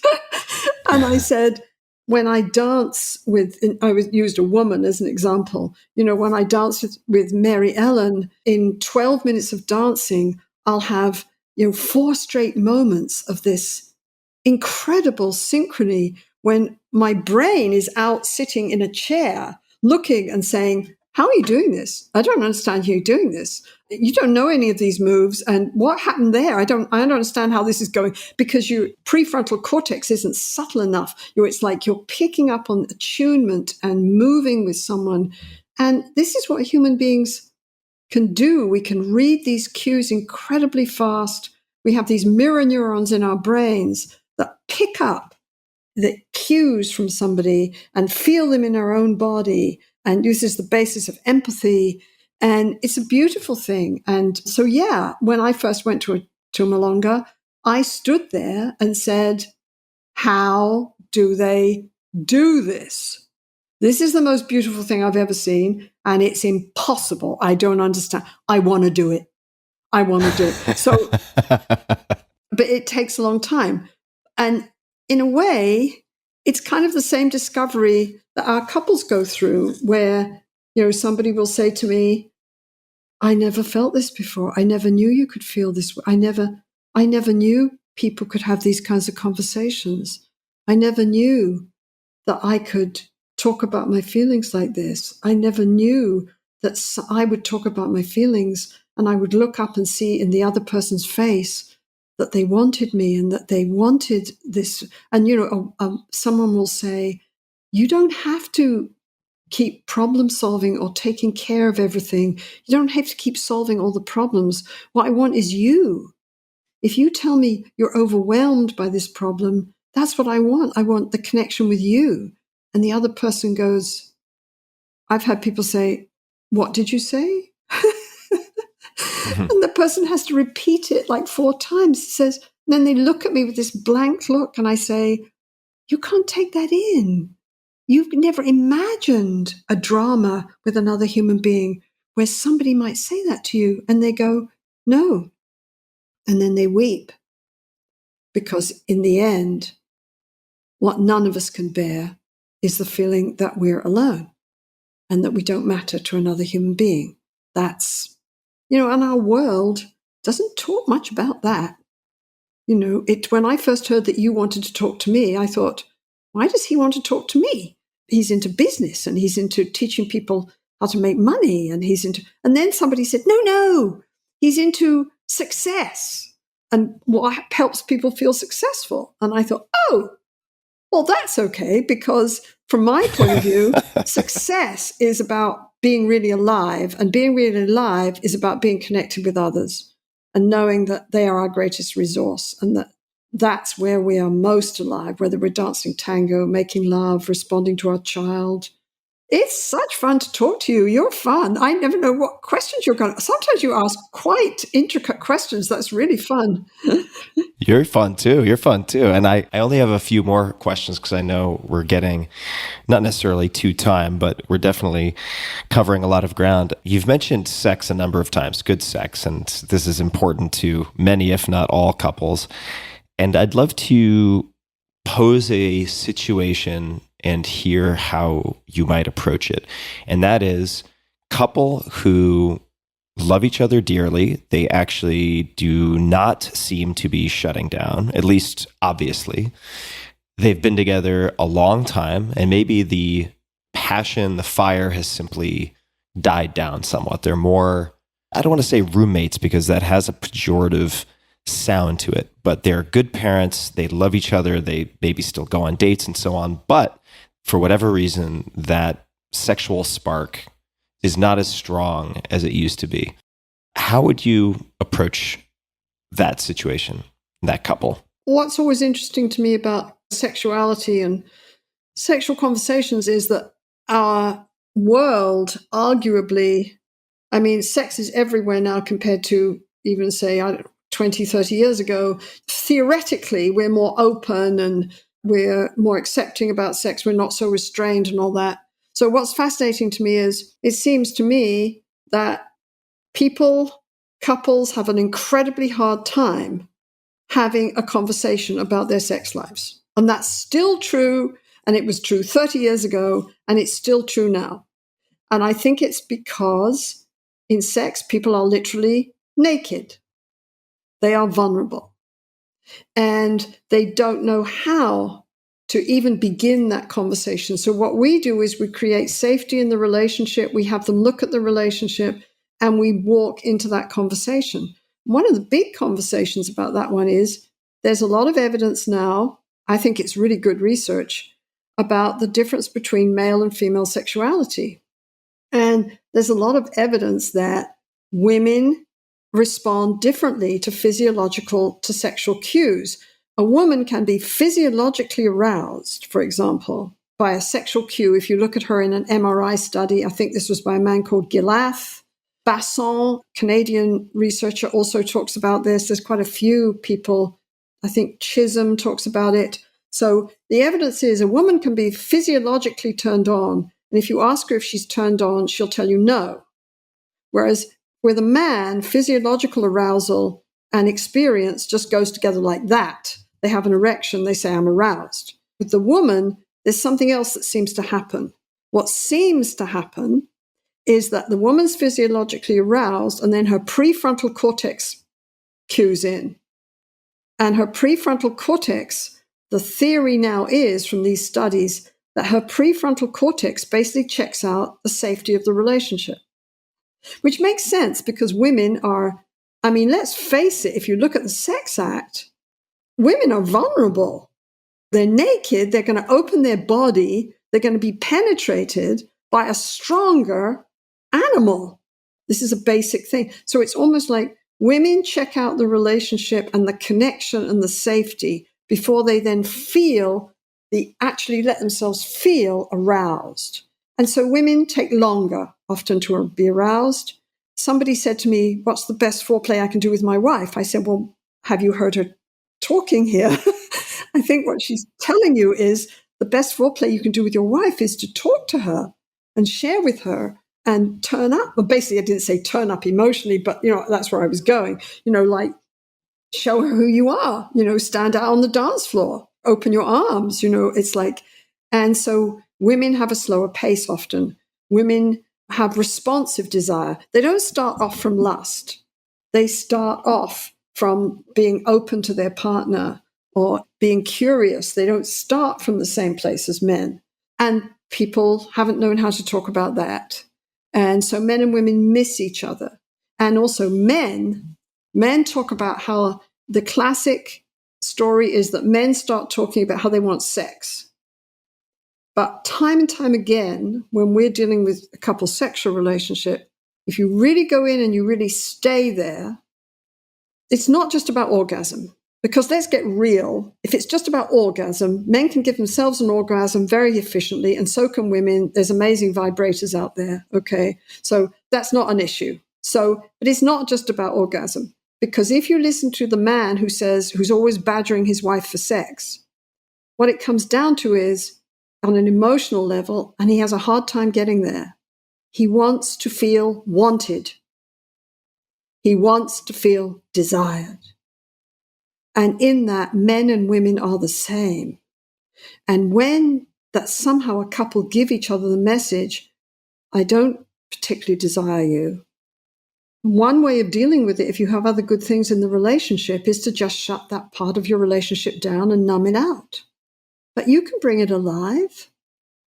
And I said, when I dance with, I used a woman as an example, when I dance with Mary Ellen, in 12 minutes of dancing, I'll have 4 straight moments of this incredible synchrony when my brain is out sitting in a chair looking and saying, how are you doing this? I don't understand how you're doing this. You don't know any of these moves. And what happened there? I don't understand how this is going, because your prefrontal cortex isn't subtle enough. It's like you're picking up on attunement and moving with someone And this is what human beings can do. We can read these cues incredibly fast. We have these mirror neurons in our brains that pick up the cues from somebody and feel them in our own body and use as the basis of empathy. And it's a beautiful thing. And so, yeah, when I first went to Malonga, I stood there and said, how do they do this? This is the most beautiful thing I've ever seen, and it's impossible. I don't understand. I want to do it. I want to do it. So, but it takes a long time. And in a way, it's kind of the same discovery that our couples go through where, somebody will say to me, I never felt this before. I never knew you could feel this way. I never knew people could have these kinds of conversations. I never knew that I could talk about my feelings like this. I never knew that I would talk about my feelings and I would look up and see in the other person's face that they wanted me and that they wanted this. And, someone will say, you don't have to keep problem solving or taking care of everything. You don't have to keep solving all the problems. What I want is you. If you tell me you're overwhelmed by this problem, that's what I want. I want the connection with you. And the other person goes, I've had people say, what did you say? And the person has to repeat it like 4 times. It says, and then they look at me with this blank look and I say, you can't take that in. You've never imagined a drama with another human being where somebody might say that to you and they go, no. And then they weep because in the end, what none of us can bear is the feeling that we're alone and that we don't matter to another human being. That's, and our world doesn't talk much about that. When I first heard that you wanted to talk to me, I thought, why does he want to talk to me? He's into business and he's into teaching people how to make money and and then somebody said, no, he's into success and what helps people feel successful. And I thought, oh, well, that's okay, because from my point of view, success is about being really alive, and being really alive is about being connected with others and knowing that they are our greatest resource and that's where we are most alive, whether we're dancing tango, making love, responding to our child. It's such fun to talk to you. You're fun. I never know what questions you're going to. Sometimes you ask quite intricate questions. That's really fun. You're fun too. And I only have a few more questions because I know we're getting not necessarily to time, but we're definitely covering a lot of ground. You've mentioned sex a number of times, good sex, and this is important to many, if not all, couples. And I'd love to pose a situation and hear how you might approach it. And that is couple who love each other dearly. They actually do not seem to be shutting down, at least obviously. They've been together a long time, and maybe the passion, the fire has simply died down somewhat. They're more, I don't want to say roommates because that has a pejorative sound to it, but they're good parents. They love each other. They maybe still go on dates and so on. But for whatever reason, that sexual spark is not as strong as it used to be. How would you approach that situation, that couple? What's always interesting to me about sexuality and sexual conversations is that our world, arguably, sex is everywhere now compared to even, say, 20, 30 years ago. Theoretically, we're more open and we're more accepting about sex. We're not so restrained and all that. So what's fascinating to me is it seems to me that couples have an incredibly hard time having a conversation about their sex lives. And that's still true. And it was true 30 years ago. And it's still true now. And I think it's because in sex, people are literally naked. They are vulnerable. And they don't know how to even begin that conversation. So what we do is we create safety in the relationship. We have them look at the relationship and we walk into that conversation. One of the big conversations about that one is there's a lot of evidence now, I think it's really good research, about the difference between male and female sexuality. And there's a lot of evidence that women respond differently to sexual cues. A woman can be physiologically aroused, for example, by a sexual cue. If you look at her in an MRI study, I think this was by a man called Gilath. Basson, Canadian researcher, also talks about this. There's quite a few people. I think Chisholm talks about it. So the evidence is a woman can be physiologically turned on. And if you ask her if she's turned on, she'll tell you no. Whereas with a man, physiological arousal and experience just goes together like that. They have an erection, they say, I'm aroused. With the woman, there's something else that seems to happen. What seems to happen is that the woman's physiologically aroused and then her prefrontal cortex cues in. And her prefrontal cortex, the theory now is from these studies that her prefrontal cortex basically checks out the safety of the relationship, which makes sense because women are, let's face it, if you look at the sex act, women are vulnerable. They're naked, they're going to open their body, they're going to be penetrated by a stronger animal. This is a basic thing. So it's almost like women check out the relationship and the connection and the safety before they then actually let themselves feel aroused. And so women take longer often to be aroused. Somebody said to me, what's the best foreplay I can do with my wife? I said, well, have you heard her talking here? I think what she's telling you is the best foreplay you can do with your wife is to talk to her and share with her and turn up. Well, basically, I didn't say turn up emotionally, but, that's where I was going. Like show her who you are, stand out on the dance floor, open your arms, it's like, and so women have a slower pace often. Women have responsive desire. They don't start off from lust. They start off from being open to their partner or being curious. They don't start from the same place as men. And people haven't known how to talk about that. And so men and women miss each other. And also men talk about how the classic story is that men start talking about how they want sex. But time and time again, when we're dealing with a couple's sexual relationship, if you really go in and you really stay there, it's not just about orgasm. Because let's get real. If it's just about orgasm, men can give themselves an orgasm very efficiently, and so can women. There's amazing vibrators out there, okay? So that's not an issue. But it's not just about orgasm. Because if you listen to the man who's always badgering his wife for sex, what it comes down to is, on an emotional level, and he has a hard time getting there, he wants to feel wanted. He wants to feel desired. And in that, men and women are the same. And when that somehow a couple give each other the message, I don't particularly desire you. One way of dealing with it, if you have other good things in the relationship, is to just shut that part of your relationship down and numb it out. But you can bring it alive.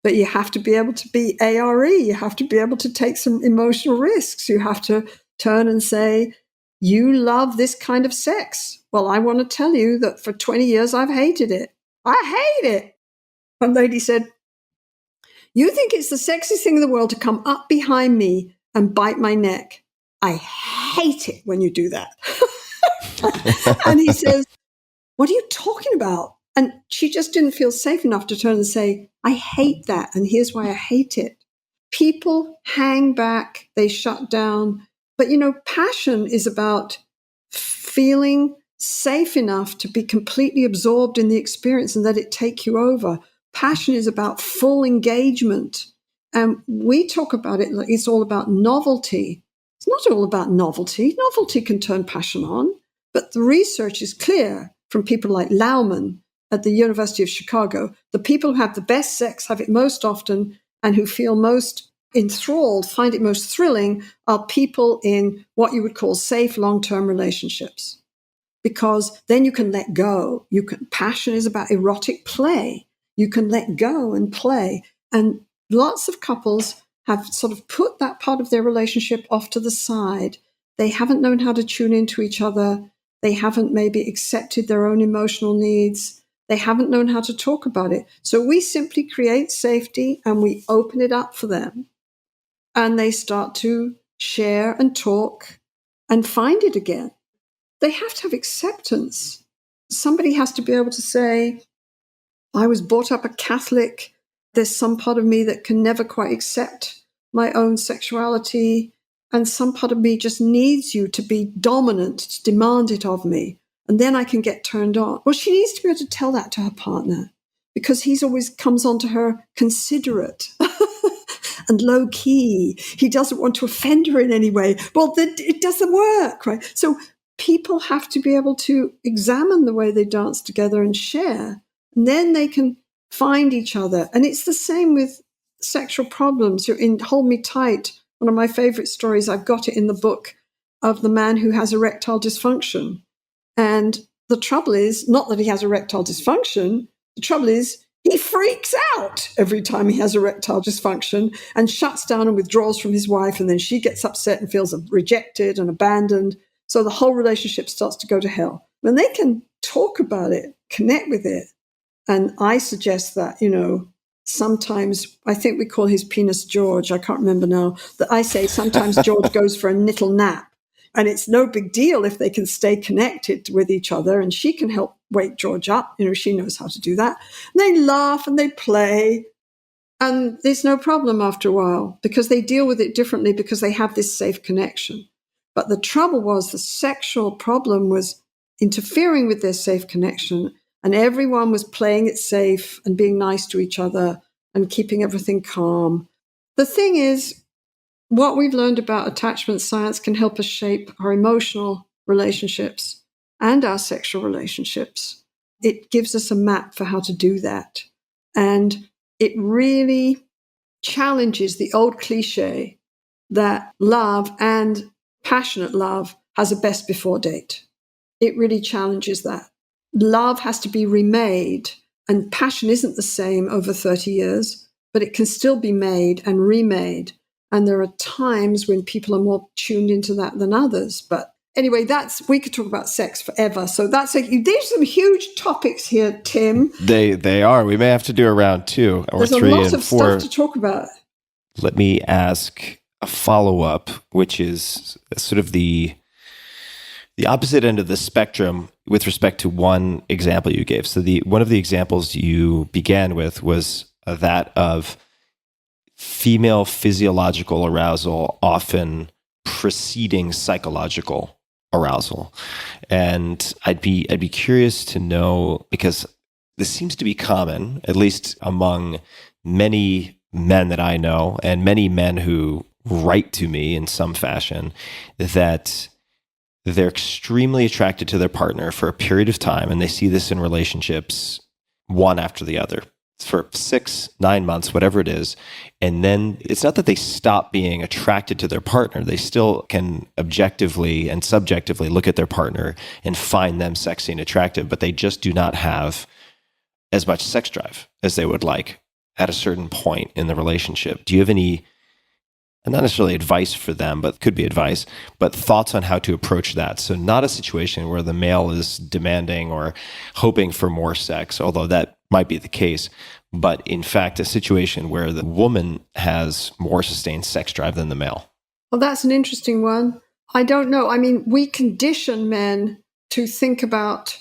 But you have to be able to be ARE. You have to be able to take some emotional risks. You have to turn and say, you love this kind of sex. Well, I want to tell you that for 20 years, I've hated it. I hate it. One lady said, you think it's the sexiest thing in the world to come up behind me and bite my neck. I hate it when you do that. And he says, what are you talking about? And she just didn't feel safe enough to turn and say, I hate that. And here's why I hate it. People hang back, they shut down. But, passion is about feeling safe enough to be completely absorbed in the experience and let it take you over. Passion is about full engagement. And we talk about it like it's all about novelty. It's not all about novelty. Novelty can turn passion on. But the research is clear from people like Lauman at the University of Chicago. The people who have the best sex have it most often and who feel most enthralled, find it most thrilling, are people in what you would call safe long-term relationships. Because then you can let go. Passion is about erotic play. You can let go and play. And lots of couples have sort of put that part of their relationship off to the side. They haven't known how to tune into each other. They haven't maybe accepted their own emotional needs. They haven't known how to talk about it. So we simply create safety and we open it up for them. and they start to share and talk and find it again. They have to have acceptance. Somebody has to be able to say, I was brought up a Catholic. There's some part of me that can never quite accept my own sexuality. And some part of me just needs you to be dominant, to demand it of me. And then I can get turned on. Well, she needs to be able to tell that to her partner, because he's always comes on to her considerate and low key. He doesn't want to offend her in any way. Well, it doesn't work, right? So people have to be able to examine the way they dance together and share. And then they can find each other. And it's the same with sexual problems. You're in Hold Me Tight, one of my favorite stories. I've got it in the book, of the man who has erectile dysfunction. And the trouble is not that he has erectile dysfunction. The trouble is he freaks out every time he has erectile dysfunction and shuts down and withdraws from his wife. And then she gets upset and feels rejected and abandoned. So the whole relationship starts to go to hell. When they can talk about it, connect with it. And I suggest that, sometimes, I think we call his penis George. I can't remember now. That I say sometimes George goes for a little nap. And it's no big deal if they can stay connected with each other, and she can help wake George up. She knows how to do that. And they laugh and they play, and there's no problem after a while, because they deal with it differently, because they have this safe connection. But the trouble was, the sexual problem was interfering with their safe connection, and everyone was playing it safe and being nice to each other and keeping everything calm. The thing is, what we've learned about attachment science can help us shape our emotional relationships and our sexual relationships. It gives us a map for how to do that. And it really challenges the old cliche that love, and passionate love, has a best before date. It really challenges that. Love has to be remade, and passion isn't the same over 30 years, but it can still be made and remade. And there are times when people are more tuned into that than others. But anyway, we could talk about sex forever. So there's some huge topics here, Tim. They are. We may have to do a round 2 or there's 3 a lot and of 4. stuff to talk about. Let me ask a follow-up, which is sort of the opposite end of the spectrum with respect to one example you gave. So one of the examples you began with was that of female physiological arousal often preceding psychological arousal. And I'd be curious to know, because this seems to be common, at least among many men that I know, and many men who write to me in some fashion, that they're extremely attracted to their partner for a period of time, and they see this in relationships one after the other for 6-9 months, whatever it is. And then it's not that they stop being attracted to their partner. They still can objectively and subjectively look at their partner and find them sexy and attractive, but they just do not have as much sex drive as they would like at a certain point in the relationship. Do you have any, not necessarily advice for them, but could be advice, but thoughts on how to approach that? So not a situation where the male is demanding or hoping for more sex, although that might be the case, but in fact, a situation where the woman has more sustained sex drive than the male. Well, that's an interesting one. I don't know. I mean, we condition men to think about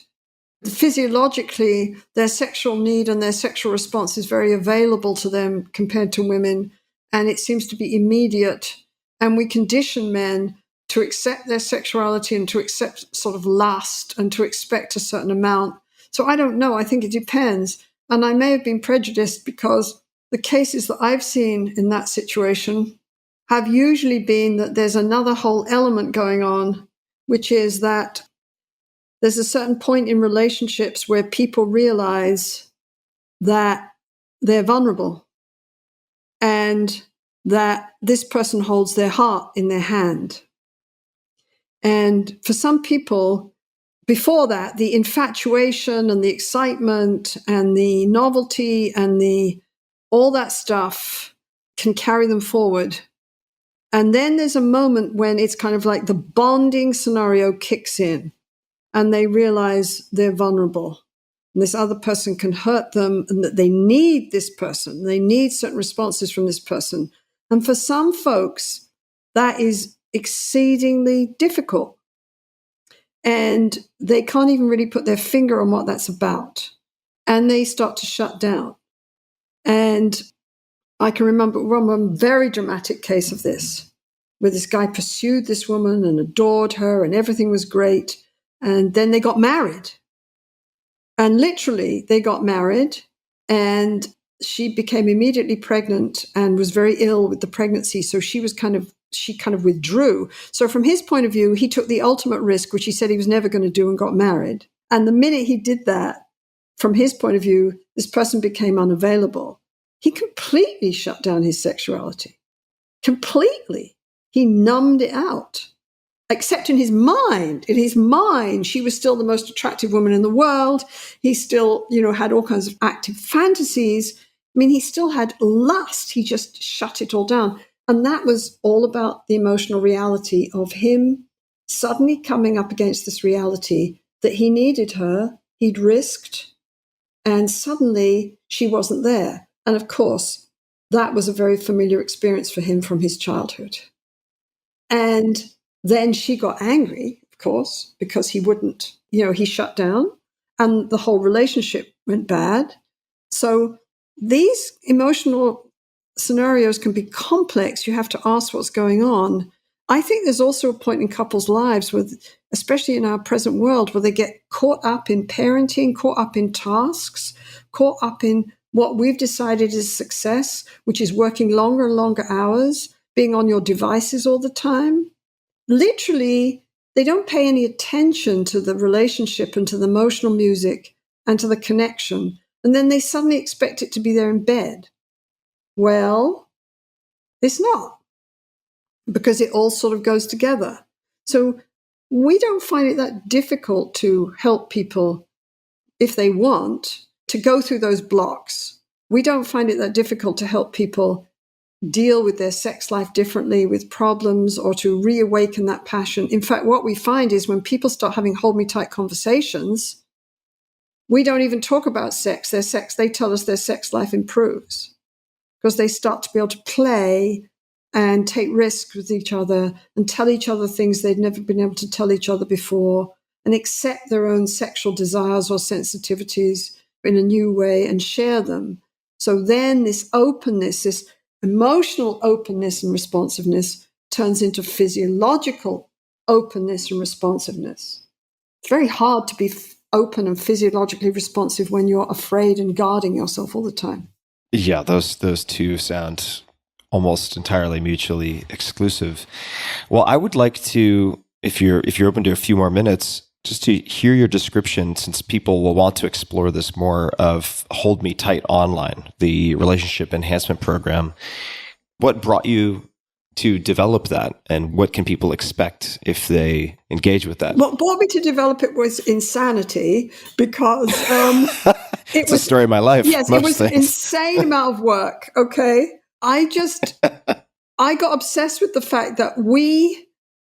physiologically their sexual need and their sexual response is very available to them compared to women. And it seems to be immediate. And we condition men to accept their sexuality and to accept sort of lust and to expect a certain amount. So I don't know. I think it depends. And I may have been prejudiced, because the cases that I've seen in that situation have usually been that there's another whole element going on, which is that there's a certain point in relationships where people realize that they're vulnerable and that this person holds their heart in their hand. And for some people, before that, the infatuation and the excitement and the novelty and all that stuff can carry them forward. And then there's a moment when it's kind of like the bonding scenario kicks in and they realize they're vulnerable. And this other person can hurt them, and that they need this person. They need certain responses from this person. And for some folks, that is exceedingly difficult. And they can't even really put their finger on what that's about. And they start to shut down. And I can remember one very dramatic case of this, where this guy pursued this woman and adored her and everything was great. And then they got married. And literally, they got married and she became immediately pregnant and was very ill with the pregnancy. So she kind of withdrew. So from his point of view, he took the ultimate risk, which he said he was never going to do, and got married. And the minute he did that, from his point of view, this person became unavailable. He completely shut down his sexuality. Completely. He numbed it out. Except in his mind. In his mind, she was still the most attractive woman in the world. He still, had all kinds of active fantasies. I mean, he still had lust. He just shut it all down. And that was all about the emotional reality of him suddenly coming up against this reality that he needed her, he'd risked, and suddenly she wasn't there. And of course, that was a very familiar experience for him from his childhood. And then she got angry, of course, because he wouldn't, he shut down and the whole relationship went bad. So these emotional scenarios can be complex. You have to ask what's going on. I think there's also a point in couples' lives especially in our present world, where they get caught up in parenting, caught up in tasks, caught up in what we've decided is success, which is working longer and longer hours, being on your devices all the time. Literally, they don't pay any attention to the relationship and to the emotional music and to the connection. And then they suddenly expect it to be there in bed. Well, it's not, because it all sort of goes together. So we don't find it that difficult to help people, if they want, to go through those blocks. We don't find it that difficult to help people deal with their sex life differently, with problems, or to reawaken that passion. In fact, what we find is when people start having hold me tight conversations, we don't even talk about sex. They tell us their sex life improves because they start to be able to play and take risks with each other and tell each other things they'd never been able to tell each other before, and accept their own sexual desires or sensitivities in a new way and share them. So then this openness, this emotional openness and responsiveness turns into physiological openness and responsiveness. It's very hard to be open and physiologically responsive when you're afraid and guarding yourself all the time. Yeah, those two sound almost entirely mutually exclusive. Well, I would like to, if you're open to a few more minutes, just to hear your description, since people will want to explore this more, of Hold Me Tight Online, the relationship enhancement program. What brought you to develop that, and what can people expect if they engage with that? What brought me to develop it was insanity, because it's a story of my life. Yes, it was an insane amount of work. Okay. I got obsessed with the fact that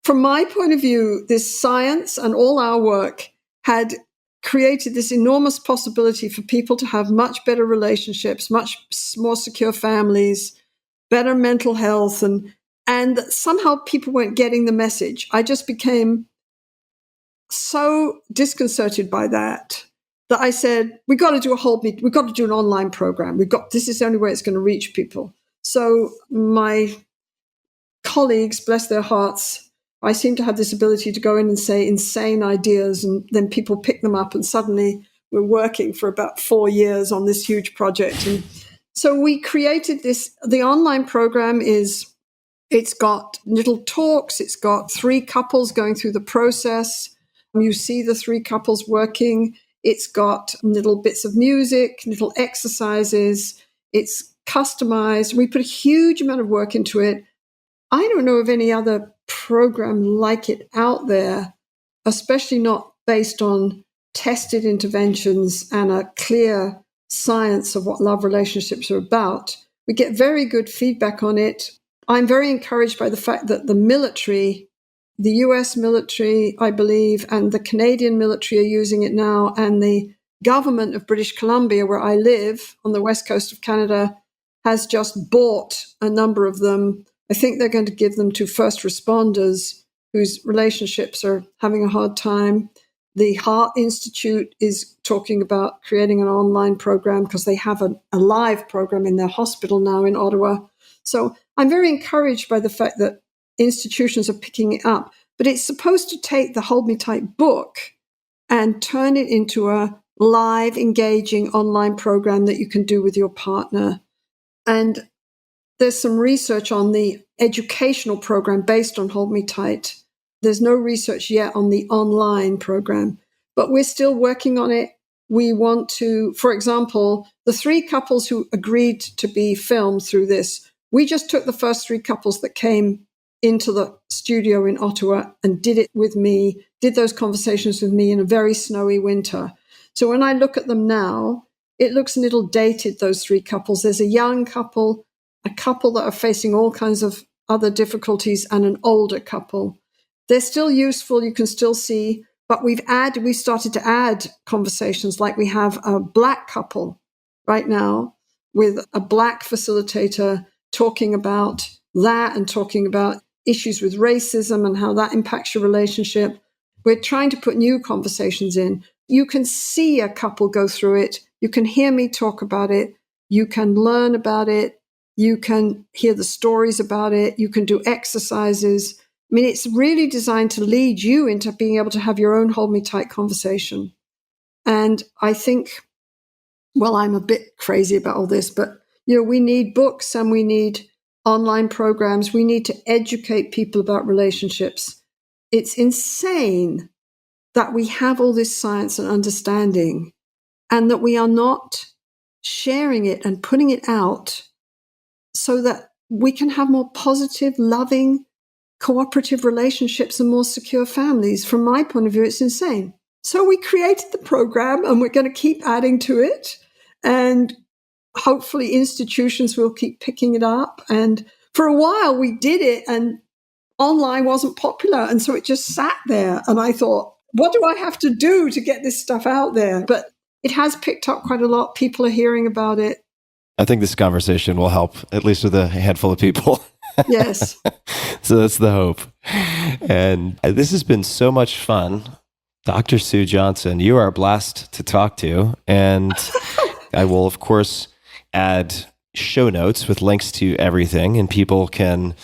from my point of view, this science and all our work had created this enormous possibility for people to have much better relationships, much more secure families, better mental health, and somehow people weren't getting the message. I just became so disconcerted by that I said, we got to do we've got to do an online program. This is the only way it's going to reach people. So my colleagues, bless their hearts, I seem to have this ability to go in and say insane ideas, and then people pick them up, and suddenly we're working for about 4 years on this huge project. And so we created the online program it's got little talks. It's got 3 couples going through the process. You see the 3 couples working. It's got little bits of music, little exercises. It's customized. We put a huge amount of work into it. I don't know of any other program like it out there, especially not based on tested interventions and a clear science of what love relationships are about. We get very good feedback on it. I'm very encouraged by the fact that the military, the US military, I believe, and the Canadian military are using it now, and the government of British Columbia, where I live on the west coast of Canada, has just bought a number of them. I think they're going to give them to first responders whose relationships are having a hard time. The Heart Institute is talking about creating an online program because they have a live program in their hospital now in Ottawa. So I'm very encouraged by the fact that institutions are picking it up. But it's supposed to take the Hold Me Tight book and turn it into a live, engaging online program that you can do with your partner. And there's some research on the educational program based on Hold Me Tight. There's no research yet on the online program, but we're still working on it. We want to, for example, the 3 couples who agreed to be filmed through this, we just took the first 3 couples that came into the studio in Ottawa and did it with me, did those conversations with me in a very snowy winter. So when I look at them now, it looks a little dated, those 3 couples. There's a young couple, a couple that are facing all kinds of other difficulties, and an older couple. They're still useful, you can still see, but we started to add conversations, like we have a Black couple right now with a Black facilitator talking about that and talking about issues with racism and how that impacts your relationship. We're trying to put new conversations in. You can see a couple go through it. You can hear me talk about it. You can learn about it. You can hear the stories about it. You can do exercises. I mean, it's really designed to lead you into being able to have your own Hold Me Tight conversation. And I think, well, I'm a bit crazy about all this, but, we need books and we need online programs. We need to educate people about relationships. It's insane that we have all this science and understanding and that we are not sharing it and putting it out so that we can have more positive, loving, cooperative relationships and more secure families. From my point of view, it's insane. So we created the program and we're going to keep adding to it. And hopefully institutions will keep picking it up. And for a while we did it and online wasn't popular. And so it just sat there. And I thought, what do I have to do to get this stuff out there? But it has picked up quite a lot. People are hearing about it. I think this conversation will help, at least with a handful of people. Yes. So that's the hope. And this has been so much fun. Dr. Sue Johnson, you are a blast to talk to. And I will, of course, add show notes with links to everything, and people can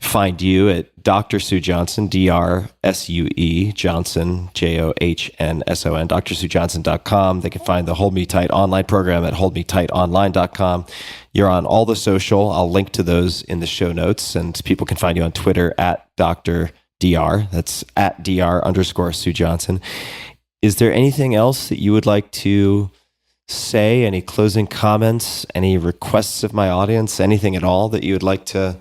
find you at Dr. Sue Johnson, DRSUE Johnson, JOHNSON, drsuejohnson.com. They can find the Hold Me Tight online program at holdmetightonline.com. You're on all the social. I'll link to those in the show notes, and people can find you on Twitter at Dr. DR. That's at DR_Sue Johnson. Is there anything else that you would like to say? Any closing comments? Any requests of my audience? Anything at all that you would like to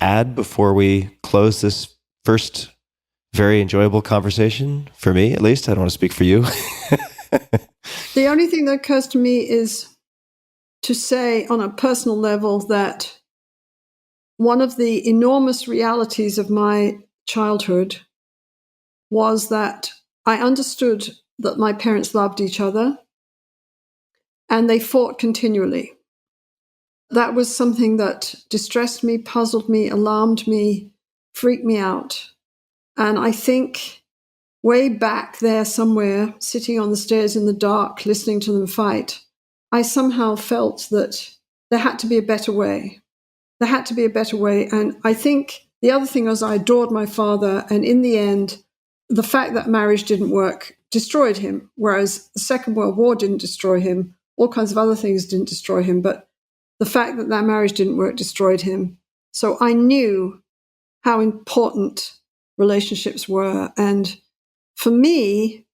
add before we close this first very enjoyable conversation? For me, at least. I don't want to speak for you. The only thing that occurs to me is to say on a personal level that one of the enormous realities of my childhood was that I understood that my parents loved each other and they fought continually. That was something that distressed me, puzzled me, alarmed me, freaked me out. And I think way back there somewhere, sitting on the stairs in the dark, listening to them fight, I somehow felt that there had to be a better way. There had to be a better way. And I think the other thing was I adored my father. And in the end, the fact that marriage didn't work destroyed him, whereas the Second World War didn't destroy him. All kinds of other things didn't destroy him. But the fact that that marriage didn't work destroyed him. So I knew how important relationships were. And for me,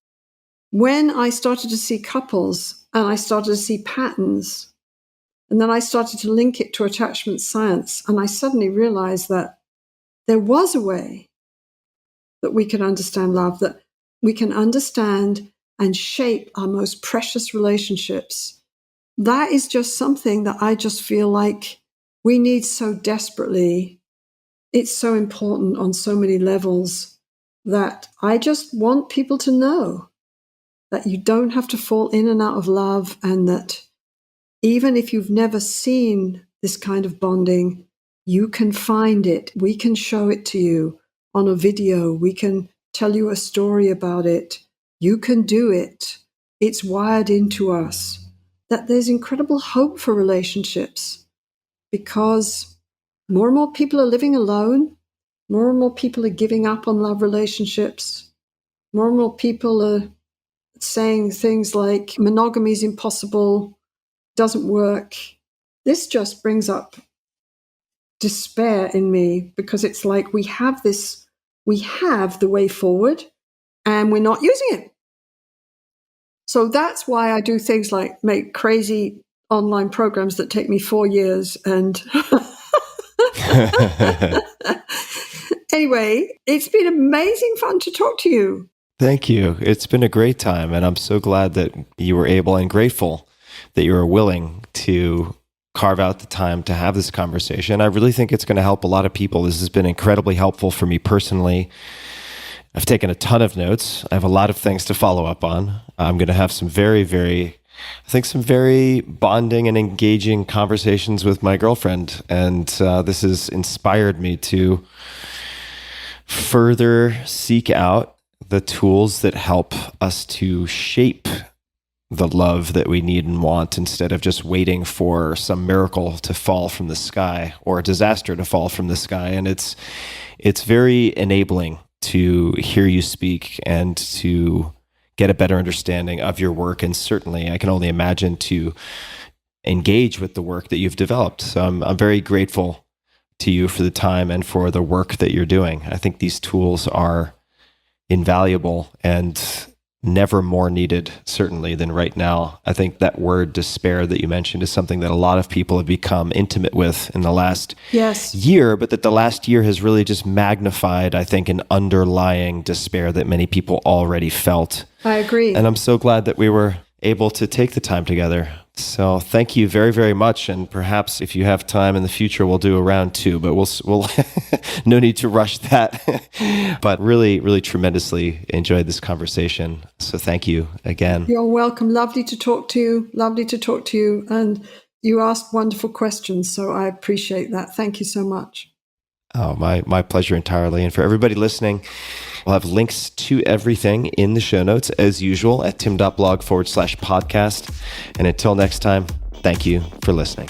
when I started to see couples and I started to see patterns, and then I started to link it to attachment science, and I suddenly realized that there was a way that we can understand love, that we can understand and shape our most precious relationships. That is just something that I just feel like we need so desperately. It's so important on so many levels that I just want people to know that you don't have to fall in and out of love, and that even if you've never seen this kind of bonding, you can find it. We can show it to you on a video. We can tell you a story about it. You can do it. It's wired into us that there's incredible hope for relationships because more and more people are living alone. More and more people are giving up on love relationships. More and more people are saying things like monogamy is impossible, doesn't work. This just brings up despair in me because it's like we have the way forward and we're not using it. So that's why I do things like make crazy online programs that take me 4 years. And anyway, it's been amazing fun to talk to you. Thank you. It's been a great time. And I'm so glad that you were able and grateful that you were willing to carve out the time to have this conversation. I really think it's going to help a lot of people. This has been incredibly helpful for me personally. I've taken a ton of notes. I have a lot of things to follow up on. I'm going to have some very bonding and engaging conversations with my girlfriend. And this has inspired me to further seek out the tools that help us to shape the love that we need and want instead of just waiting for some miracle to fall from the sky or a disaster to fall from the sky. And it's very enabling to hear you speak and to get a better understanding of your work. And certainly I can only imagine to engage with the work that you've developed. So I'm very grateful to you for the time and for the work that you're doing. I think these tools are invaluable and never more needed, certainly, than right now. I think that word despair that you mentioned is something that a lot of people have become intimate with in the last year, but that the last year has really just magnified, I think, an underlying despair that many people already felt. I agree. And I'm so glad that we were able to take the time together. So thank you very, very much. And perhaps if you have time in the future, we'll do a round 2, but we'll no need to rush that. But really, really tremendously enjoyed this conversation. So thank you again. You're welcome. Lovely to talk to you. And you asked wonderful questions. So I appreciate that. Thank you so much. Oh, my pleasure entirely. And for everybody listening, we'll have links to everything in the show notes as usual at tim.blog/podcast. And until next time, thank you for listening.